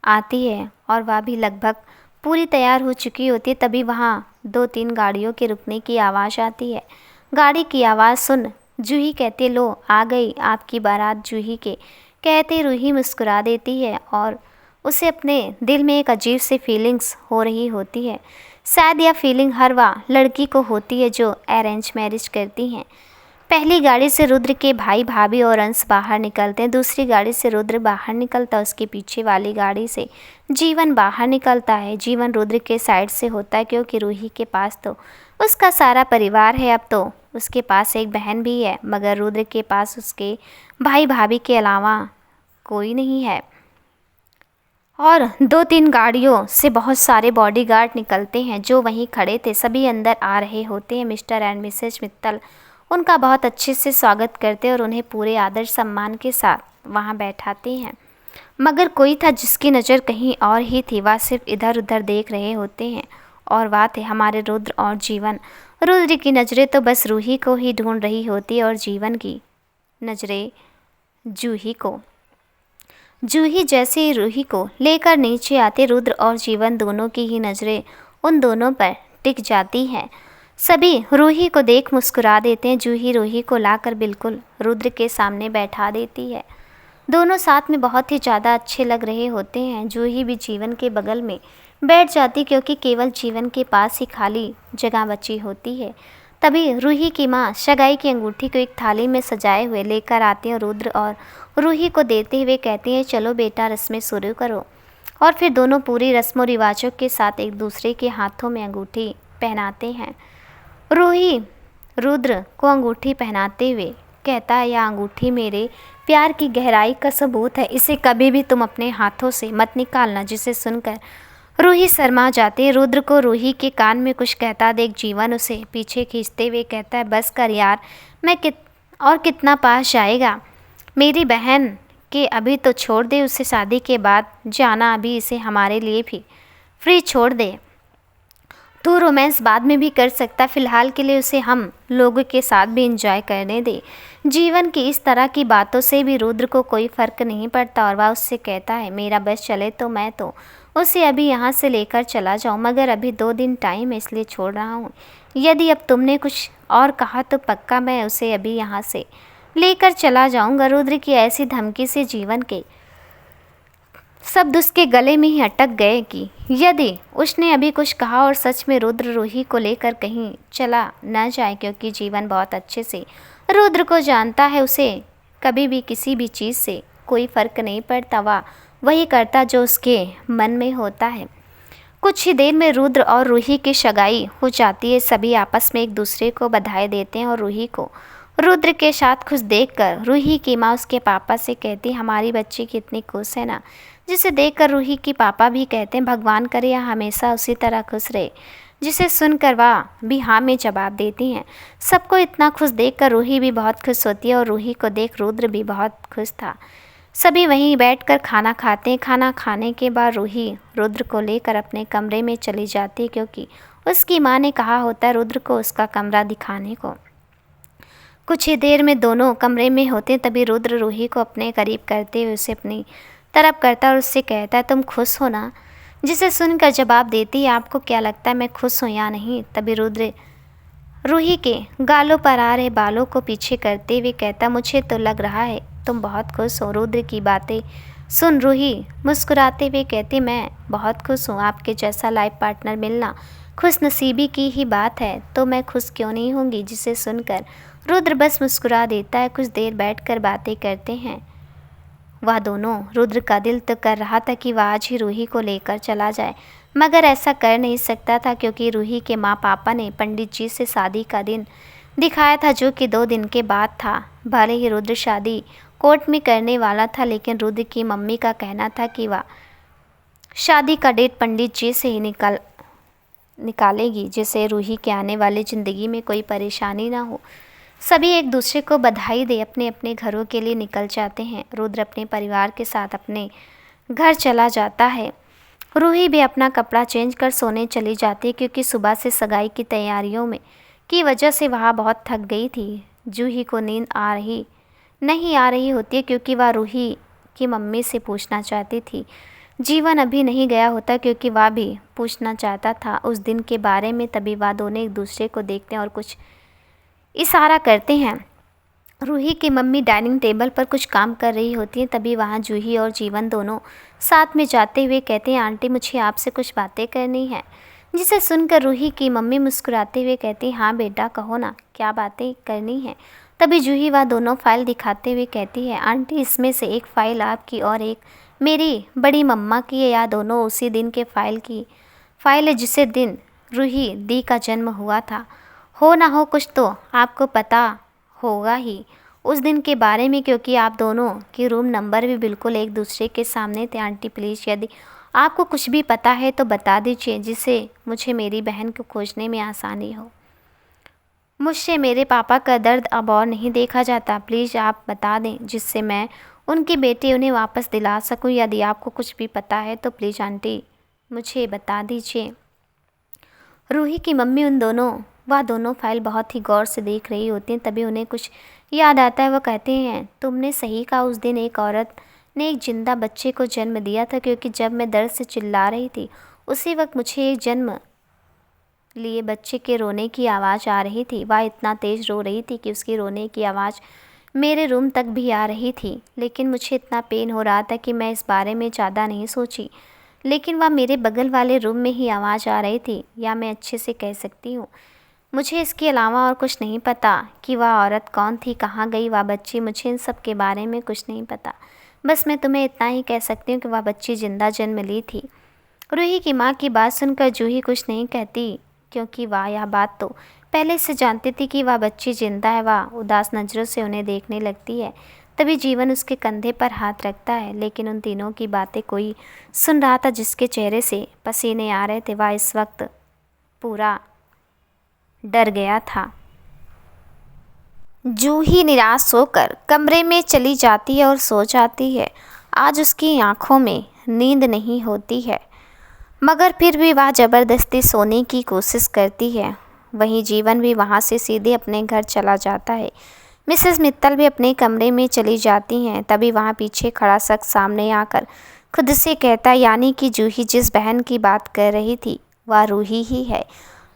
आती है और वह भी लगभग पूरी तैयार हो चुकी होती है। तभी वहाँ 2-3 गाड़ियों के रुकने की आवाज़ आती है। गाड़ी की आवाज़ सुन जूही कहती, लो आ गई आपकी बारात। जूही के कहते रूही मुस्कुरा देती है और उसे अपने दिल में एक अजीब सी फीलिंग्स हो रही होती है। शायद यह फीलिंग हर वह लड़की को होती है जो अरेंज मैरिज करती हैं। पहली गाड़ी से रुद्र के भाई भाभी और अंश बाहर निकलते हैं। दूसरी गाड़ी से रुद्र बाहर निकलता है। उसके पीछे वाली गाड़ी से जीवन बाहर निकलता है। जीवन रुद्र के साइड से होता है क्योंकि रूही के पास तो उसका सारा परिवार है। अब तो उसके पास एक बहन भी है, मगर रुद्र के पास उसके भाई भाभी के अलावा कोई नहीं है। और 2-3 गाड़ियों से बहुत सारे बॉडीगार्ड निकलते हैं जो वहीं खड़े थे। सभी अंदर आ रहे होते हैं। मिस्टर एंड मिसेज मित्तल उनका बहुत अच्छे से स्वागत करते और उन्हें पूरे आदर सम्मान के साथ वहां बैठाते हैं। मगर कोई था जिसकी नज़र कहीं और ही थी। वह सिर्फ इधर उधर देख रहे होते हैं और वह थे हमारे रुद्र और जीवन। रुद्र की नज़रें तो बस रूही को ही ढूंढ रही होती और जीवन की नज़रें जूही को। जूही जैसे ही रूही को लेकर नीचे आते, रुद्र और जीवन दोनों की ही नज़रें उन दोनों पर टिक जाती हैं। सभी रूही को देख मुस्कुरा देते हैं। जूही रूही को लाकर बिल्कुल रुद्र के सामने बैठा देती है। दोनों साथ में बहुत ही ज़्यादा अच्छे लग रहे होते हैं। जूही भी जीवन के बगल में बैठ जाती क्योंकि केवल जीवन के पास ही खाली जगह बची होती है। तभी रूही की माँ सगाई की अंगूठी को एक थाली में सजाए हुए लेकर आती हैं। रुद्र और रूही को देते हुए कहती हैं, चलो बेटा रस्में शुरू करो। और फिर दोनों पूरी रस्मों रिवाजों के साथ एक दूसरे के हाथों में अंगूठी पहनाते हैं। रूही रुद्र को अंगूठी पहनाते हुए कहता है, यह अंगूठी मेरे प्यार की गहराई का सबूत है। इसे कभी भी तुम अपने हाथों से मत निकालना। जिसे सुनकर रूही शर्मा जाती है। रुद्र को रूही के कान में कुछ कहता देख जीवन उसे पीछे खींचते हुए कहता है, बस कर यार, मैं कितना पास जाएगा। मेरी बहन के अभी तो छोड़ दे, उसे शादी के बाद जाना, अभी इसे हमारे लिए भी फ्री छोड़ दे। तू रोमांस बाद में भी कर सकता, फ़िलहाल के लिए उसे हम लोगों के साथ भी एंजॉय करने दे। जीवन की इस तरह की बातों से भी रुद्र को कोई फ़र्क नहीं पड़ता और वह उससे कहता है, मेरा बस चले तो मैं तो उसे अभी यहाँ से लेकर चला जाऊँ, मगर अभी 2 दिन टाइम है इसलिए छोड़ रहा हूँ। यदि अब तुमने कुछ और कहा तो पक्का मैं उसे अभी यहाँ से लेकर चला जाऊँगा। रुद्र की ऐसी धमकी से जीवन के शब्द उसके गले में ही अटक गए कि यदि उसने अभी कुछ कहा और सच में रुद्र रूही को लेकर कहीं चला न जाए, क्योंकि जीवन बहुत अच्छे से रुद्र को जानता है। उसे कभी भी किसी भी चीज़ से कोई फ़र्क नहीं पड़ता। वह वही करता जो उसके मन में होता है। कुछ ही देर में रुद्र और रूही की सगाई हो जाती है। सभी आपस में एक दूसरे को बधाई देते हैं और रूही को रुद्र के साथ खुश देखकर रूही की माँ उसके पापा से कहती, हमारी बच्ची कितनी खुश है ना। जिसे देखकर रूही की पापा भी कहते हैं, भगवान करे यह हमेशा उसी तरह खुश रहे। जिसे सुनकर वह भी हाँ में जवाब देती हैं। सबको इतना खुश देखकर रूही भी बहुत खुश होती है और रूही को देख रुद्र भी बहुत खुश था। सभी वहीं बैठकर खाना खाते हैं। खाना खाने के बाद रूही रुद्र को लेकर अपने कमरे में चली जाती है, क्योंकि उसकी माँ ने कहा होता है रुद्र को उसका कमरा दिखाने को। कुछ ही देर में दोनों कमरे में होते, तभी रुद्र रूही को अपने करीब करते हुए उसे अपनी तरफ करता और उससे कहता है, तुम खुश हो ना। जिसे सुनकर जवाब देती है, आपको क्या लगता है मैं खुश हूँ या नहीं। तभी रुद्र रूही के गालों पर आ रहे बालों को पीछे करते हुए कहता, मुझे तो लग रहा है तुम बहुत खुश हो। रुद्र की बातें सुन रूही मुस्कुराते हुए कहती, मैं बहुत खुश हूँ। आपके जैसा लाइफ पार्टनर मिलना खुशनसीबी की ही बात है, तो मैं खुश क्यों नहीं होंगी। जिसे सुनकर रुद्र बस मुस्कुरा देता है। कुछ देर बैठकर बातें करते हैं। वह दोनों रुद्र का दिल तो कर रहा था कि वह आज ही रूही को लेकर चला जाए, मगर ऐसा कर नहीं सकता था क्योंकि रूही के माँ पापा ने पंडित जी से शादी का दिन दिखाया था, जो कि 2 दिन के बाद था। भले ही रुद्र शादी कोर्ट में करने वाला था, लेकिन रुद्र की मम्मी का कहना था कि वह शादी का डेट पंडित जी से ही निकालेगी, जिससे रूही के आने वाली ज़िंदगी में कोई परेशानी ना हो। सभी एक दूसरे को बधाई दे अपने अपने घरों के लिए निकल जाते हैं। रुद्र अपने परिवार के साथ अपने घर चला जाता है। रूही भी अपना कपड़ा चेंज कर सोने चली जाती है, क्योंकि सुबह से सगाई की तैयारियों में की वजह से वह बहुत थक गई थी। जूही को नींद नहीं आ रही होती है, क्योंकि वह रूही की मम्मी से पूछना चाहती थी। जीवन अभी नहीं गया होता, क्योंकि वह भी पूछना चाहता था उस दिन के बारे में। तभी वह दोनों एक दूसरे को देखते हैं और कुछ इशारा करते हैं। रूही की मम्मी डाइनिंग टेबल पर कुछ काम कर रही होती हैं। तभी वहाँ जूही और जीवन दोनों साथ में जाते हुए कहते हैं, आंटी मुझे आपसे कुछ बातें करनी है। जिसे सुनकर रूही की मम्मी मुस्कुराते हुए कहती हैं, हाँ बेटा कहो ना, क्या बातें करनी है। तभी जूही वह दोनों फाइल दिखाते हुए कहती है, आंटी इसमें से एक फ़ाइल आपकी और एक मेरी बड़ी मम्मा की है। या दोनों उसी दिन के फाइल है जिसे दिन रूही दी का जन्म हुआ था। हो ना हो कुछ तो आपको पता होगा ही उस दिन के बारे में, क्योंकि आप दोनों के रूम नंबर भी बिल्कुल एक दूसरे के सामने थे। आंटी प्लीज़ यदि आपको कुछ भी पता है तो बता दीजिए, जिससे मुझे मेरी बहन को खोजने में आसानी हो। मुझसे मेरे पापा का दर्द अब और नहीं देखा जाता। प्लीज़ आप बता दें जिससे मैं उनकी बेटी उन्हें वापस दिला सकूं। यदि आपको कुछ भी पता है तो प्लीज़ आंटी मुझे बता दीजिए। रूही की मम्मी वह दोनों फाइल बहुत ही गौर से देख रही होती हैं। तभी उन्हें कुछ याद आता है। वह कहते हैं, तुमने सही कहा, उस दिन एक औरत ने एक जिंदा बच्चे को जन्म दिया था, क्योंकि जब मैं दर्द से चिल्ला रही थी उसी वक्त मुझे एक जन्म लिए बच्चे के रोने की आवाज़ आ रही थी। वह इतना तेज़ रो रही थी कि उसकी रोने की आवाज़ मेरे रूम तक भी आ रही थी। लेकिन मुझे इतना पेन हो रहा था कि मैं इस बारे में ज़्यादा नहीं सोची। लेकिन वह मेरे बगल वाले रूम में ही आवाज़ आ रही थी, या मैं अच्छे से कह सकती हूँ मुझे इसके अलावा और कुछ नहीं पता कि वह औरत कौन थी, कहाँ गई वह बच्ची। मुझे इन सब के बारे में कुछ नहीं पता। बस मैं तुम्हें इतना ही कह सकती हूँ कि वह बच्ची जिंदा जन्म ली थी। रूही की माँ की बात सुनकर जूही कुछ नहीं कहती, क्योंकि वह यह बात तो पहले से जानती थी कि वह बच्ची जिंदा है। वह उदास नज़रों से उन्हें देखने लगती है। तभी जीवन उसके कंधे पर हाथ रखता है। लेकिन उन तीनों की बातें कोई सुन रहा था, जिसके चेहरे से पसीने आ रहे थे। वह इस वक्त पूरा डर गया था। जूही निराश होकर कमरे में चली जाती है और सो जाती है। आज उसकी आंखों में नींद नहीं होती है, मगर फिर भी वह ज़बरदस्ती सोने की कोशिश करती है। वहीं जीवन भी वहाँ से सीधे अपने घर चला जाता है। मिसेस मित्तल भी अपने कमरे में चली जाती हैं। तभी वहाँ पीछे खड़ा शख्स सामने आकर खुद से कहता है, यानी कि जूही जिस बहन की बात कर रही थी वह रूही ही है।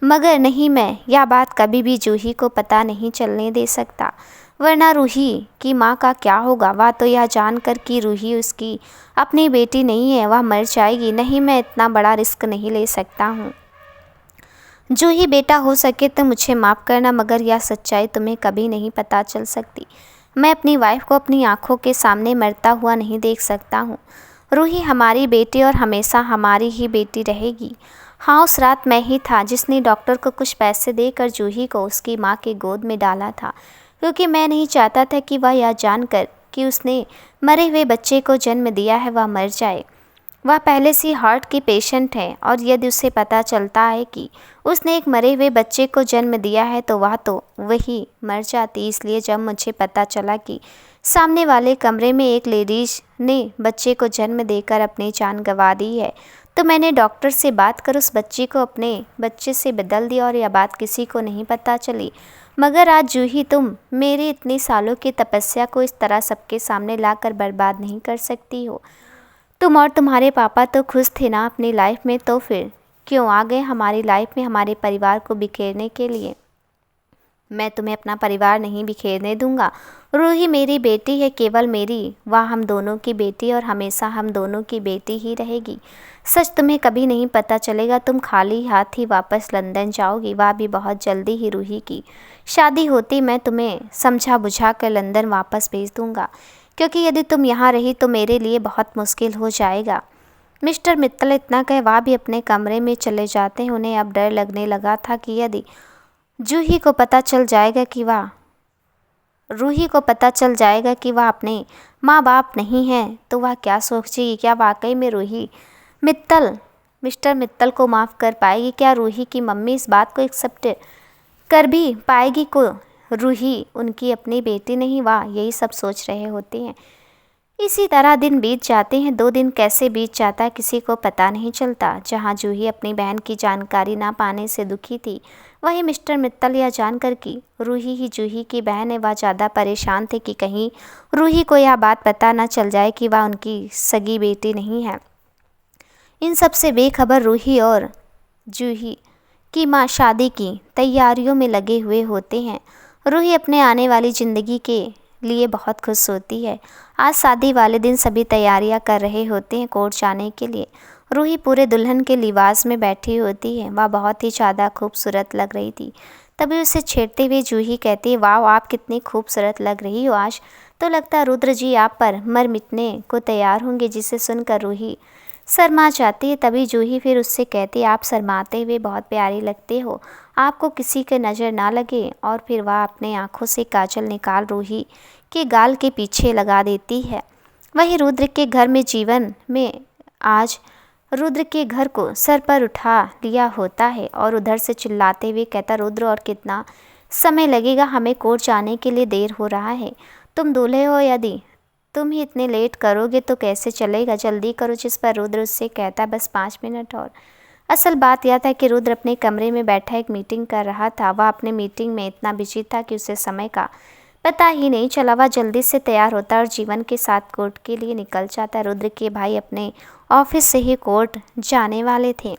मगर नहीं, मैं यह बात कभी भी जूही को पता नहीं चलने दे सकता, वरना रूही की माँ का क्या होगा। वह तो यह जानकर कि रूही उसकी अपनी बेटी नहीं है, वह मर जाएगी। नहीं, मैं इतना बड़ा रिस्क नहीं ले सकता हूँ। जूही बेटा, हो सके तो मुझे माफ़ करना, मगर यह सच्चाई तुम्हें कभी नहीं पता चल सकती। मैं अपनी वाइफ को अपनी आंखों के सामने मरता हुआ नहीं देख सकता हूँ। रूही हमारी बेटी और हमेशा हमारी ही बेटी रहेगी। हाँ, उस रात मैं ही था जिसने डॉक्टर को कुछ पैसे देकर जूही को उसकी माँ के गोद में डाला था, क्योंकि मैं नहीं चाहता था कि वह यह जानकर कि उसने मरे हुए बच्चे को जन्म दिया है वह मर जाए। वह पहले से हार्ट की पेशेंट है, और यदि उसे पता चलता है कि उसने एक मरे हुए बच्चे को जन्म दिया है तो वह तो वही मर जाती। इसलिए जब मुझे पता चला कि सामने वाले कमरे में एक लेडीज ने बच्चे को जन्म देकर अपनी जान गंवा दी है, तो मैंने डॉक्टर से बात कर उस बच्चे को अपने बच्चे से बदल दिया, और यह बात किसी को नहीं पता चली। मगर आज जूही, तुम मेरी इतनी सालों की तपस्या को इस तरह सबके सामने लाकर बर्बाद नहीं कर सकती हो। तुम और तुम्हारे पापा तो खुश थे ना अपनी लाइफ में, तो फिर क्यों आ गए हमारी लाइफ में हमारे परिवार को बिखेरने के लिए। मैं तुम्हें अपना परिवार नहीं बिखेरने दूंगा। रूही मेरी बेटी है, केवल मेरी। वह हम दोनों की बेटी और हमेशा हम दोनों की बेटी ही रहेगी। सच तुम्हें कभी नहीं पता चलेगा, तुम खाली हाथ ही वापस लंदन जाओगी, वह भी बहुत जल्दी ही। रूही की शादी होती मैं तुम्हें समझा बुझा कर लंदन वापस भेज दूंगा, क्योंकि यदि तुम यहाँ रही तो मेरे लिए बहुत मुश्किल हो जाएगा। मिस्टर मित्तल इतना कह वह भी अपने कमरे में चले जाते हैं। उन्हें अब डर लगने लगा था कि यदि रूही को पता चल जाएगा कि वह अपने माँ बाप नहीं हैं तो वह क्या सोचेगी। क्या वाकई में रूही मिस्टर मित्तल को माफ़ कर पाएगी? क्या रूही की मम्मी इस बात को एक्सेप्ट कर भी पाएगी को रूही उनकी अपनी बेटी नहीं? वाह, यही सब सोच रहे होते हैं। इसी तरह दिन बीत जाते हैं। 2 दिन कैसे बीत जाता है किसी को पता नहीं चलता। जहाँ जूही अपनी बहन की जानकारी ना पाने से दुखी थी, वहीं मिस्टर मित्तल यह जानकर कि रूही ही जूही की बहन है, वह ज़्यादा परेशान थे कि कहीं रूही को यह बात पता ना चल जाए कि वह उनकी सगी बेटी नहीं है। इन सब से बेखबर रूही और जूही की माँ शादी की तैयारियों में लगे हुए होते हैं। रूही अपने आने वाली ज़िंदगी के लिए बहुत खुश होती है। आज शादी वाले दिन सभी तैयारियां कर रहे होते हैं कोर्ट जाने के लिए। रूही पूरे दुल्हन के लिबास में बैठी होती है। वह बहुत ही ज़्यादा खूबसूरत लग रही थी। तभी उसे छेड़ते हुए जूही कहती है, वाह आप कितनी खूबसूरत लग रही हो आज, तो लगता है रुद्र जी आप पर मर मिटने को तैयार होंगे। जिसे सुनकर रूही शर्मा जाती है। तभी जूही फिर उससे कहती है, आप शर्माते हुए बहुत प्यारी लगते हो, आपको किसी के नज़र ना लगे। और फिर वह अपने आँखों से काजल निकाल रूही के गाल के पीछे लगा देती है। वहीं रुद्र के घर में जीवन में आज रुद्र के घर को सर पर उठा लिया होता है और उधर से चिल्लाते हुए कहता, रुद्र और कितना समय लगेगा, हमें कोर्ट जाने के लिए देर हो रहा है, तुम दूल्हे हो, यदि तुम ही इतने लेट करोगे तो कैसे चलेगा, जल्दी करो। जिस पर रुद्र उससे कहता, बस 5 मिनट और। असल बात यह था कि रुद्र अपने कमरे में बैठा एक मीटिंग कर रहा था। वह अपने मीटिंग में इतना बिजी था कि उसे समय का पता ही नहीं चला। वह जल्दी से तैयार होता और जीवन के साथ कोर्ट के लिए निकल जाता। रुद्र के भाई अपने ऑफिस से ही कोर्ट जाने वाले थे।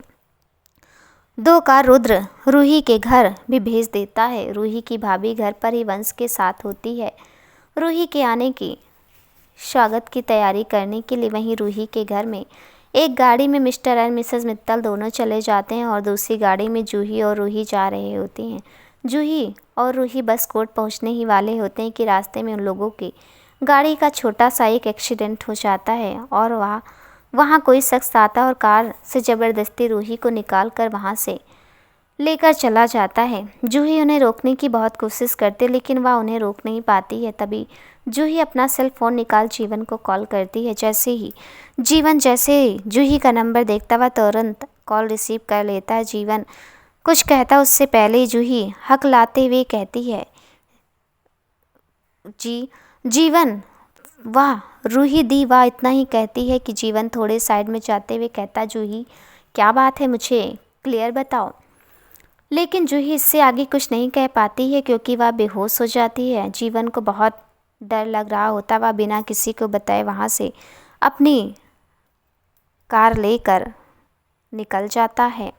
2 कार रुद्र रूही के घर भी भेज देता है। रूही की भाभी घर पर ही वंश के साथ होती है। रूही के आने की स्वागत की तैयारी करने के लिए वहीं रूही के घर में एक गाड़ी में मिस्टर और मिसेस मित्तल दोनों चले जाते हैं और दूसरी गाड़ी में जूही और रूही जा रहे होते हैं। जूही और रूही बस कोर्ट पहुंचने ही वाले होते हैं कि रास्ते में उन लोगों की गाड़ी का छोटा सा एक एक्सीडेंट हो जाता है और वहाँ कोई शख्स आता और कार से ज़बरदस्ती रूही को निकाल कर वहाँ से लेकर चला जाता है। जूही उन्हें रोकने की बहुत कोशिश करती लेकिन वह उन्हें रोक नहीं पाती है। तभी जूही अपना सेल फ़ोन निकाल जीवन को कॉल करती है। जैसे ही जूही का नंबर देखता वह तुरंत कॉल रिसीव कर लेता है। जीवन कुछ कहता उससे पहले ही जूही हकलाते हुए कहती है, जीवन, वाह रूही दी, वाह। इतना ही कहती है कि जीवन थोड़े साइड में जाते हुए कहता, जूही क्या बात है, मुझे क्लियर बताओ। लेकिन जूही इससे आगे कुछ नहीं कह पाती है क्योंकि वह बेहोश हो जाती है। जीवन को बहुत डर लग रहा होता। वह बिना किसी को बताए वहाँ से अपनी कार लेकर निकल जाता है।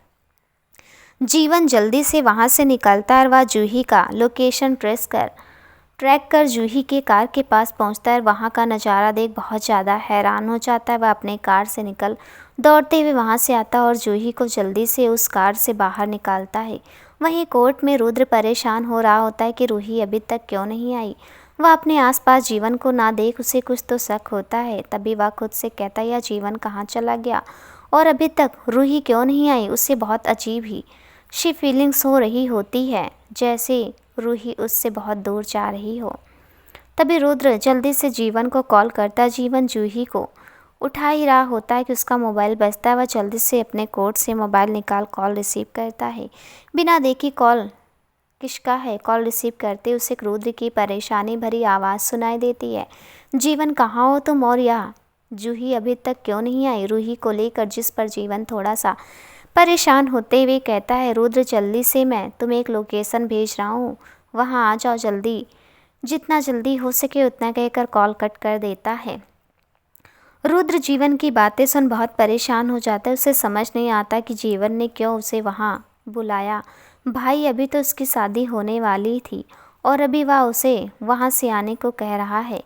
जीवन जल्दी से वहाँ से निकलता है और वह जूही का लोकेशन ट्रैक कर जूही के कार के पास पहुँचता है। वहाँ का नज़ारा देख बहुत ज़्यादा हैरान हो जाता है। वह अपने कार से निकल दौड़ते हुए वहाँ से आता और जूही को जल्दी से उस कार से बाहर निकालता है। वहीं कोर्ट में रुद्र परेशान हो रहा होता है कि रूही अभी तक क्यों नहीं आई। वह अपने आसपास जीवन को ना देख उसे कुछ तो शक होता है। तभी वह खुद से कहता है, यह जीवन कहाँ चला गया और अभी तक रूही क्यों नहीं आई। उसे बहुत अजीब ही सी फीलिंग्स हो रही होती है, जैसे रूही उससे बहुत दूर जा रही हो। तभी रुद्र जल्दी से जीवन को कॉल करता है। जीवन जूही को उठा ही रहा होता है कि उसका मोबाइल बजता है। वह जल्दी से अपने कोट से मोबाइल निकाल कॉल रिसीव करता है। बिना देखे कॉल किसका है, कॉल रिसीव करते उसे रुद्र की परेशानी भरी आवाज़ सुनाई देती है। जीवन कहाँ हो तुम और यह जूही अभी तक क्यों नहीं आई रूही को लेकर। जिस पर जीवन थोड़ा सा परेशान होते हुए कहता है, रुद्र जल्दी से मैं तुम्हें एक लोकेशन भेज रहा हूँ, वहाँ आ जाओ जल्दी, जितना जल्दी हो सके उतना कहकर कॉल कट कर देता है। रुद्र जीवन की बातें सुन बहुत परेशान हो जाता है। उसे समझ नहीं आता कि जीवन ने क्यों उसे वहाँ बुलाया। भाई अभी तो उसकी शादी होने वाली थी और अभी वह उसे वहाँ से आने को कह रहा है,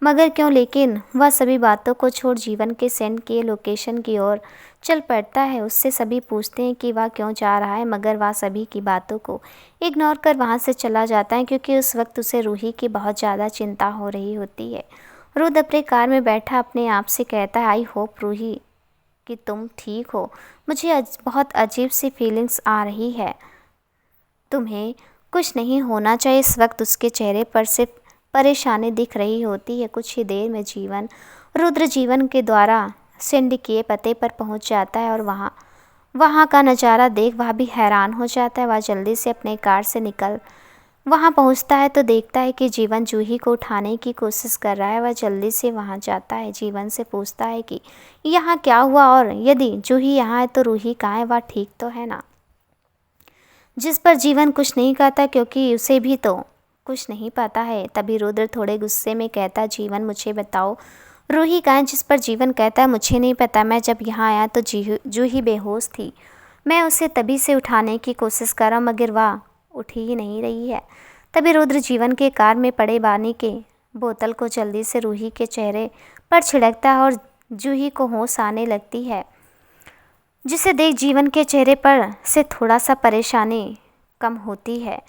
मगर क्यों। लेकिन वह सभी बातों को छोड़ जीवन के सेंड किए लोकेशन की ओर चल पड़ता है। उससे सभी पूछते हैं कि वह क्यों जा रहा है, मगर वह सभी की बातों को इग्नोर कर वहाँ से चला जाता है क्योंकि उस वक्त उसे रूही की बहुत ज़्यादा चिंता हो रही होती है। रुद्र अपने कार में बैठा अपने आप से कहता है, आई होप रूही कि तुम ठीक हो, मुझे बहुत अजीब सी फीलिंग्स आ रही है, तुम्हें कुछ नहीं होना चाहिए। इस वक्त उसके चेहरे पर सिर्फ परेशानी दिख रही होती है। कुछ ही देर में रुद्र जीवन के द्वारा सेंड किए पते पर पहुंच जाता है और वहाँ का नज़ारा देख वह भी हैरान हो जाता है। वह जल्दी से अपने कार से निकल वहाँ पहुँचता है तो देखता है कि जीवन जूही को उठाने की कोशिश कर रहा है। वह जल्दी से वहाँ जाता है, जीवन से पूछता है कि यहाँ क्या हुआ और यदि जूही यहाँ है तो रूही कहाँ है, वह ठीक तो है ना। जिस पर जीवन कुछ नहीं कहता क्योंकि उसे भी तो कुछ नहीं पता है। तभी रुद्र थोड़े गुस्से में कहता, जीवन मुझे बताओ रूही कहाँ है। जिस पर जीवन कहता है, मुझे नहीं पता, मैं जब यहाँ आया तो जूही बेहोश थी, मैं उसे तभी से उठाने की कोशिश कर रहा हूँ मगर वह उठ ही नहीं रही है। तभी रुद्र जीवन के कार में पड़े पानी के बोतल को जल्दी से रूही के चेहरे पर छिड़कता है और जूही को होश आने लगती है, जिसे देख जीवन के चेहरे पर से थोड़ा सा परेशानी कम होती है।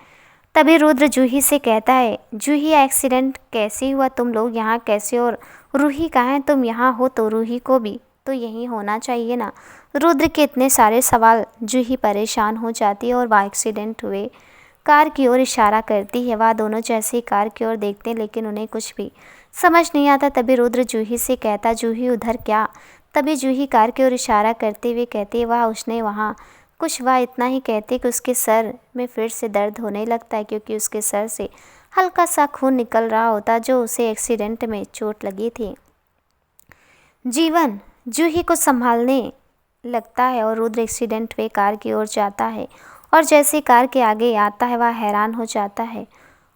तभी रुद्र जूही से कहता है, जूही एक्सीडेंट कैसे हुआ, तुम लोग यहाँ कैसे, और रूही कहाँ है, तुम यहाँ हो तो रूही को भी तो यहीं होना चाहिए ना। रुद्र के इतने सारे सवाल, जूही परेशान हो जाती है और वह एक्सीडेंट हुए कार की ओर इशारा करती है। वह दोनों जैसे ही कार की ओर देखते हैं लेकिन उन्हें कुछ भी समझ नहीं आता। तभी रुद्र जूही से कहता, जूही उधर क्या। तभी जूही कार की ओर इशारा करते हुए कहती है, वाह उसने वहाँ कुछ। वह इतना ही कहते कि उसके सर में फिर से दर्द होने लगता है क्योंकि उसके सर से हल्का सा खून निकल रहा होता जो उसे एक्सीडेंट में चोट लगी थी। जीवन जूही को संभालने लगता है और रुद्र एक्सीडेंट हुए कार की ओर जाता है और जैसे कार के आगे आता है वह हैरान हो जाता है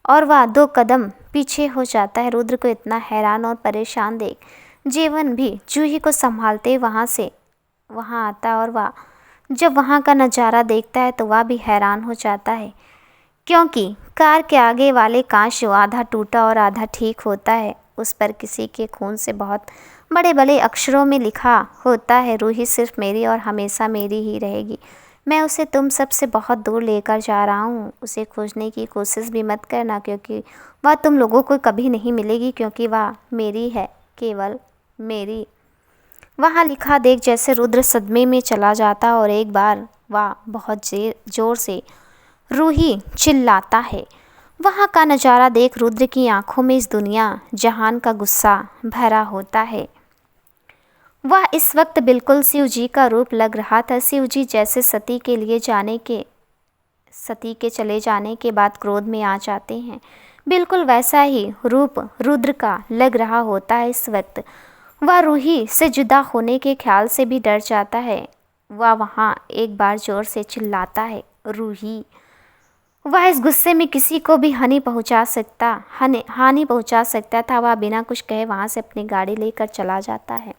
और वह 2 कदम पीछे हो जाता है। रुद्र को इतना हैरान और परेशान देख जीवन भी जूही को संभालते वहाँ से वहाँ आता और वह जब वहाँ का नज़ारा देखता है तो वह भी हैरान हो जाता है क्योंकि कार के आगे वाले कांच जो आधा टूटा और आधा ठीक होता है उस पर किसी के खून से बहुत बड़े बड़े अक्षरों में लिखा होता है, रूही सिर्फ मेरी और हमेशा मेरी ही रहेगी। मैं उसे तुम सबसे बहुत दूर लेकर जा रहा हूँ। उसे खोजने की कोशिश भी मत करना क्योंकि वह तुम लोगों को कभी नहीं मिलेगी क्योंकि वह मेरी है, केवल मेरी। वहाँ लिखा देख जैसे रुद्र सदमे में चला जाता और एक बार वह बहुत जोर से रूही चिल्लाता है। वहाँ का नज़ारा देख रुद्र की आंखों में इस दुनिया जहान का गुस्सा भरा होता है। वह इस वक्त बिल्कुल शिव जी का रूप लग रहा था। शिव जी जैसे सती के चले जाने के बाद क्रोध में आ जाते हैं, बिल्कुल वैसा ही रूप रुद्र का लग रहा होता है। इस वक्त वह रूही से जुदा होने के ख्याल से भी डर जाता है। वह वहाँ एक बार जोर से चिल्लाता है, रूही। वह इस गुस्से में किसी को भी हानि पहुंचा सकता था। वह बिना कुछ कहे वहाँ से अपनी गाड़ी लेकर चला जाता है।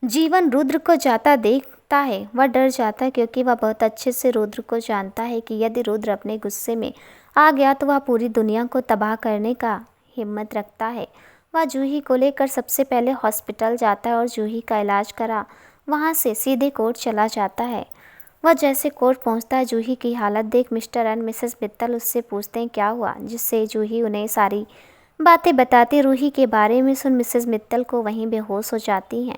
जीवन रुद्र को जाता देखता है। वह डर जाता है क्योंकि वह बहुत अच्छे से रुद्र को जानता है कि यदि रुद्र अपने गुस्से में आ गया तो वह पूरी दुनिया को तबाह करने का हिम्मत रखता है। वह जूही को लेकर सबसे पहले हॉस्पिटल जाता है और जूही का इलाज करा वहाँ से सीधे कोर्ट चला जाता है। वह जैसे कोर्ट पहुँचता है, जूही की हालत देख मिस्टर एंड मिसेस मित्तल उससे पूछते हैं क्या हुआ, जिससे जूही उन्हें सारी बातें बताती रूही के बारे में सुन मिसेस मित्तल को वहीं बेहोश हो जाती हैं।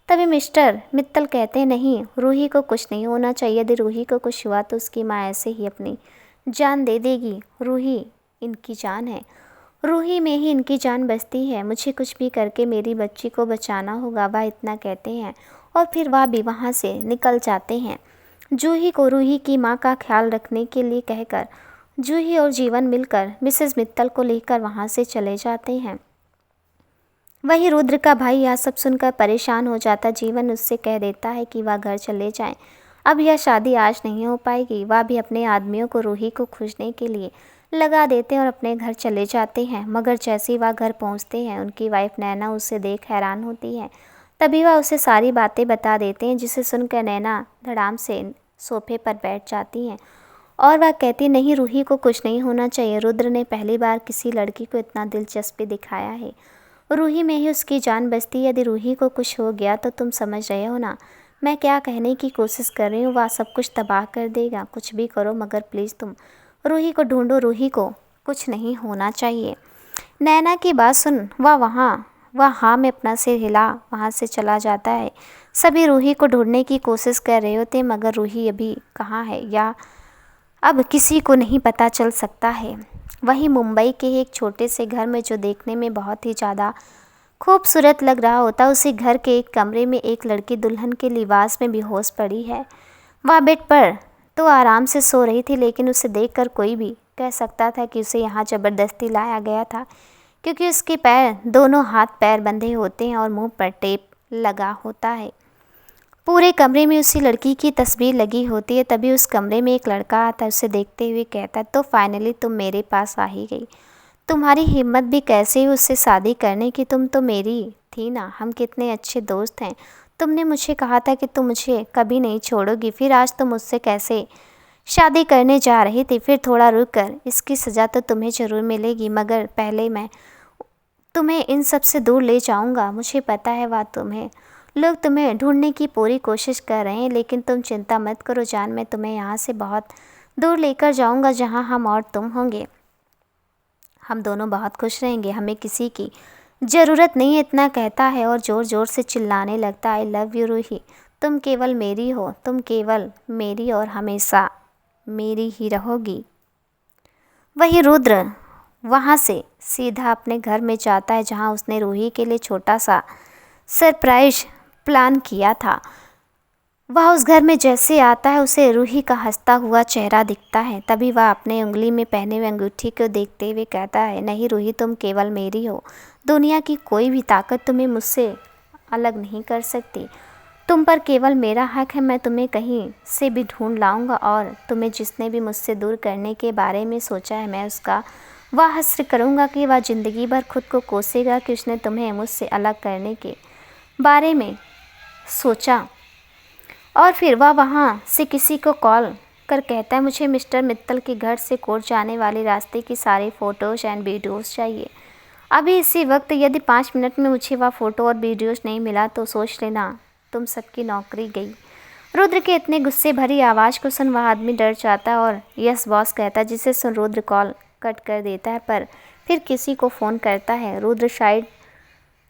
तभी मिस्टर मित्तल कहते हैं, नहीं रूही को कुछ नहीं होना चाहिए। यदि रूही को कुछ हुआ तो उसकी माँ ऐसे ही अपनी जान दे देगी। रूही इनकी जान है, रूही में ही इनकी जान बसती है। मुझे कुछ भी करके मेरी बच्ची को बचाना होगा। वह इतना कहते हैं और फिर वह भी वहाँ से निकल जाते हैं। जूही को रूही की मां का ख्याल रखने के लिए कहकर जूही और जीवन मिलकर मिसेस मित्तल को लेकर वहां से चले जाते हैं। वही रुद्र का भाई यह सब सुनकर परेशान हो जाता। जीवन उससे कह देता है कि वह घर चले जाएं, अब यह शादी आज नहीं हो पाएगी। वह भी अपने आदमियों को रूही को खोजने के लिए लगा देते हैं और अपने घर चले जाते हैं। मगर जैसे ही वह घर पहुँचते हैं उनकी वाइफ नैना उसे देख हैरान होती है। तभी वह उसे सारी बातें बता देते हैं, जिसे सुनकर नैना धड़ाम से सोफे पर बैठ जाती हैं और वह कहती, नहीं रूही को कुछ नहीं होना चाहिए। रुद्र ने पहली बार किसी लड़की को इतना दिलचस्पी दिखाया है। रूही में ही उसकी जान बसती है। यदि रूही को कुछ हो गया तो तुम समझ रहे हो ना मैं क्या कहने की कोशिश कर रही हूँ। वह सब कुछ तबाह कर देगा। कुछ भी करो मगर प्लीज़ तुम रूही को ढूंढो, रूही को कुछ नहीं होना चाहिए। नैना की बात सुन वह हाँ में अपना सिर हिला वहाँ से चला जाता है। सभी रूही को ढूंढने की कोशिश कर रहे होते मगर रूही अभी कहाँ है या अब किसी को नहीं पता चल सकता है। वहीं मुंबई के एक छोटे से घर में जो देखने में बहुत ही ज़्यादा खूबसूरत लग रहा होता, उसी घर के एक कमरे में एक लड़की दुल्हन के लिबास में बेहोश पड़ी है। वह बेड पर तो आराम से सो रही थी लेकिन उसे देखकर कोई भी कह सकता था कि उसे यहाँ ज़बरदस्ती लाया गया था, क्योंकि उसके दोनों हाथ पैर बंधे होते हैं और मुंह पर टेप लगा होता है। पूरे कमरे में उसी लड़की की तस्वीर लगी होती है। तभी उस कमरे में एक लड़का आता है, उसे देखते हुए कहता, तो फाइनली तुम मेरे पास आ ही गई। तुम्हारी हिम्मत भी कैसे हुई उससे शादी करने की, तुम तो मेरी थी ना, हम कितने अच्छे दोस्त हैं। तुमने मुझे कहा था कि तुम मुझे कभी नहीं छोड़ोगी, फिर आज तुम मुझसे कैसे शादी करने जा रही थी। फिर थोड़ा रुक कर, इसकी सज़ा तो तुम्हें ज़रूर मिलेगी, मगर पहले मैं तुम्हें इन सब से दूर ले जाऊंगा। मुझे पता है लोग तुम्हें ढूंढने की पूरी कोशिश कर रहे हैं, लेकिन तुम चिंता मत करो जान, मैं तुम्हें यहाँ से बहुत दूर लेकर जाऊंगा जहां हम और तुम होंगे। हम दोनों बहुत खुश रहेंगे, हमें किसी की ज़रूरत नहीं है, इतना कहता है और ज़ोर ज़ोर से चिल्लाने लगता है, आई लव यू रूही, तुम केवल मेरी हो, तुम केवल मेरी और हमेशा मेरी ही रहोगी। वही रुद्र वहाँ से सीधा अपने घर में जाता है जहाँ उसने रूही के लिए छोटा सा सरप्राइज प्लान किया था। वह उस घर में जैसे आता है उसे रूही का हंसता हुआ चेहरा दिखता है। तभी वह अपने उंगली में पहने हुए अंगूठी को देखते हुए कहता है, नहीं रूही, तुम केवल मेरी हो, दुनिया की कोई भी ताकत तुम्हें मुझसे अलग नहीं कर सकती, तुम पर केवल मेरा हक है। मैं तुम्हें कहीं से भी ढूंढ लाऊंगा और तुम्हें जिसने भी मुझसे दूर करने के बारे में सोचा है, मैं उसका वह हश्र करूंगा कि वह ज़िंदगी भर खुद को कोसेगा कि उसने तुम्हें मुझसे अलग करने के बारे में सोचा। और फिर वह वहाँ से किसी को कॉल कर कहता है, मुझे मिस्टर मित्तल के घर से कोर्ट जाने वाले रास्ते की सारी फ़ोटोज़ एंड वीडियोज़ चाहिए अभी इसी वक्त। यदि 5 मिनट में मुझे वह फ़ोटो और वीडियोज़ नहीं मिला तो सोच लेना तुम सबकी नौकरी गई। रुद्र के इतने गुस्से भरी आवाज़ को सुन वह आदमी डर जाता है और यस बॉस कहता है, जिसे सुन रुद्र कॉल कट कर देता है, पर फिर किसी को फ़ोन करता है। रुद्र शायद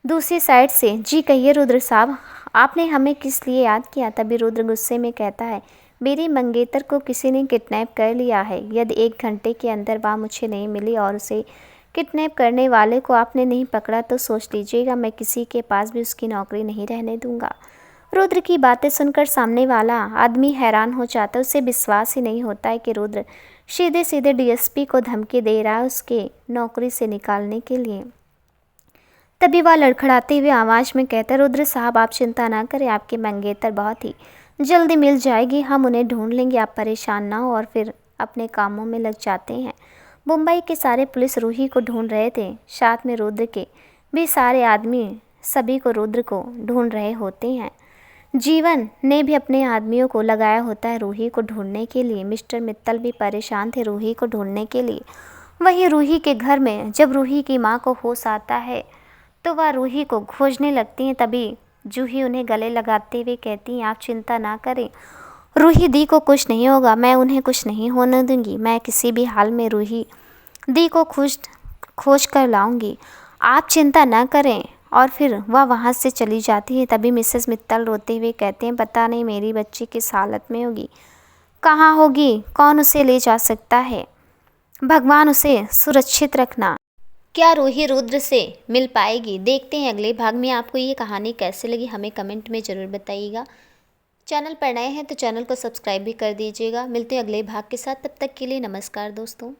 दूसरी साइड से, जी कहिए रुद्र साहब, आपने हमें किस लिए याद किया? तभी रुद्र गुस्से में कहता है, मेरी मंगेतर को किसी ने किडनैप कर लिया है। यदि 1 घंटे के अंदर वह मुझे नहीं मिली और उसे किडनैप करने वाले को आपने नहीं पकड़ा तो सोच लीजिएगा मैं किसी के पास भी उसकी नौकरी नहीं रहने दूंगा। रुद्र की बातें सुनकर सामने वाला आदमी हैरान हो जाता है। उसे विश्वास ही नहीं होता है कि रुद्र सीधे सीधे डीएसपी को धमकी दे रहा है उसके नौकरी से निकालने के लिए। तभी वह लड़खड़ाते हुए आवाज़ में कहता है, रुद्र साहब आप चिंता ना करें, आपकी मंगेतर बहुत ही जल्दी मिल जाएगी, हम उन्हें ढूंढ लेंगे, आप परेशान ना हो। और फिर अपने कामों में लग जाते हैं। मुंबई के सारे पुलिस रूही को ढूंढ रहे थे, साथ में रुद्र के भी सारे आदमी सभी को रुद्र को ढूंढ रहे होते हैं। जीवन ने भी अपने आदमियों को लगाया होता है रूही को ढूंढने के लिए। मिस्टर मित्तल भी परेशान थे रूही को ढूंढने के लिए। वहीं रूही के घर में जब रूही की माँ को होश आता है तो वह रूही को खोजने लगती हैं। तभी जूही उन्हें गले लगाते हुए कहती हैं, आप चिंता ना करें, रूही दी को कुछ नहीं होगा, मैं उन्हें कुछ नहीं होने दूंगी, मैं किसी भी हाल में रूही दी को खोज कर लाऊंगी, आप चिंता ना करें। और फिर वह वहाँ से चली जाती है। तभी मिसेस मित्तल रोते हुए कहते हैं, पता नहीं मेरी बच्ची किस हालत में होगी, कहाँ होगी, कौन उसे ले जा सकता है, भगवान उसे सुरक्षित रखना। क्या रूही रुद्र से मिल पाएगी? देखते हैं अगले भाग में। आपको ये कहानी कैसे लगी हमें कमेंट में ज़रूर बताइएगा। चैनल पर नए हैं तो चैनल को सब्सक्राइब भी कर दीजिएगा। मिलते हैं अगले भाग के साथ, तब तक के लिए नमस्कार दोस्तों।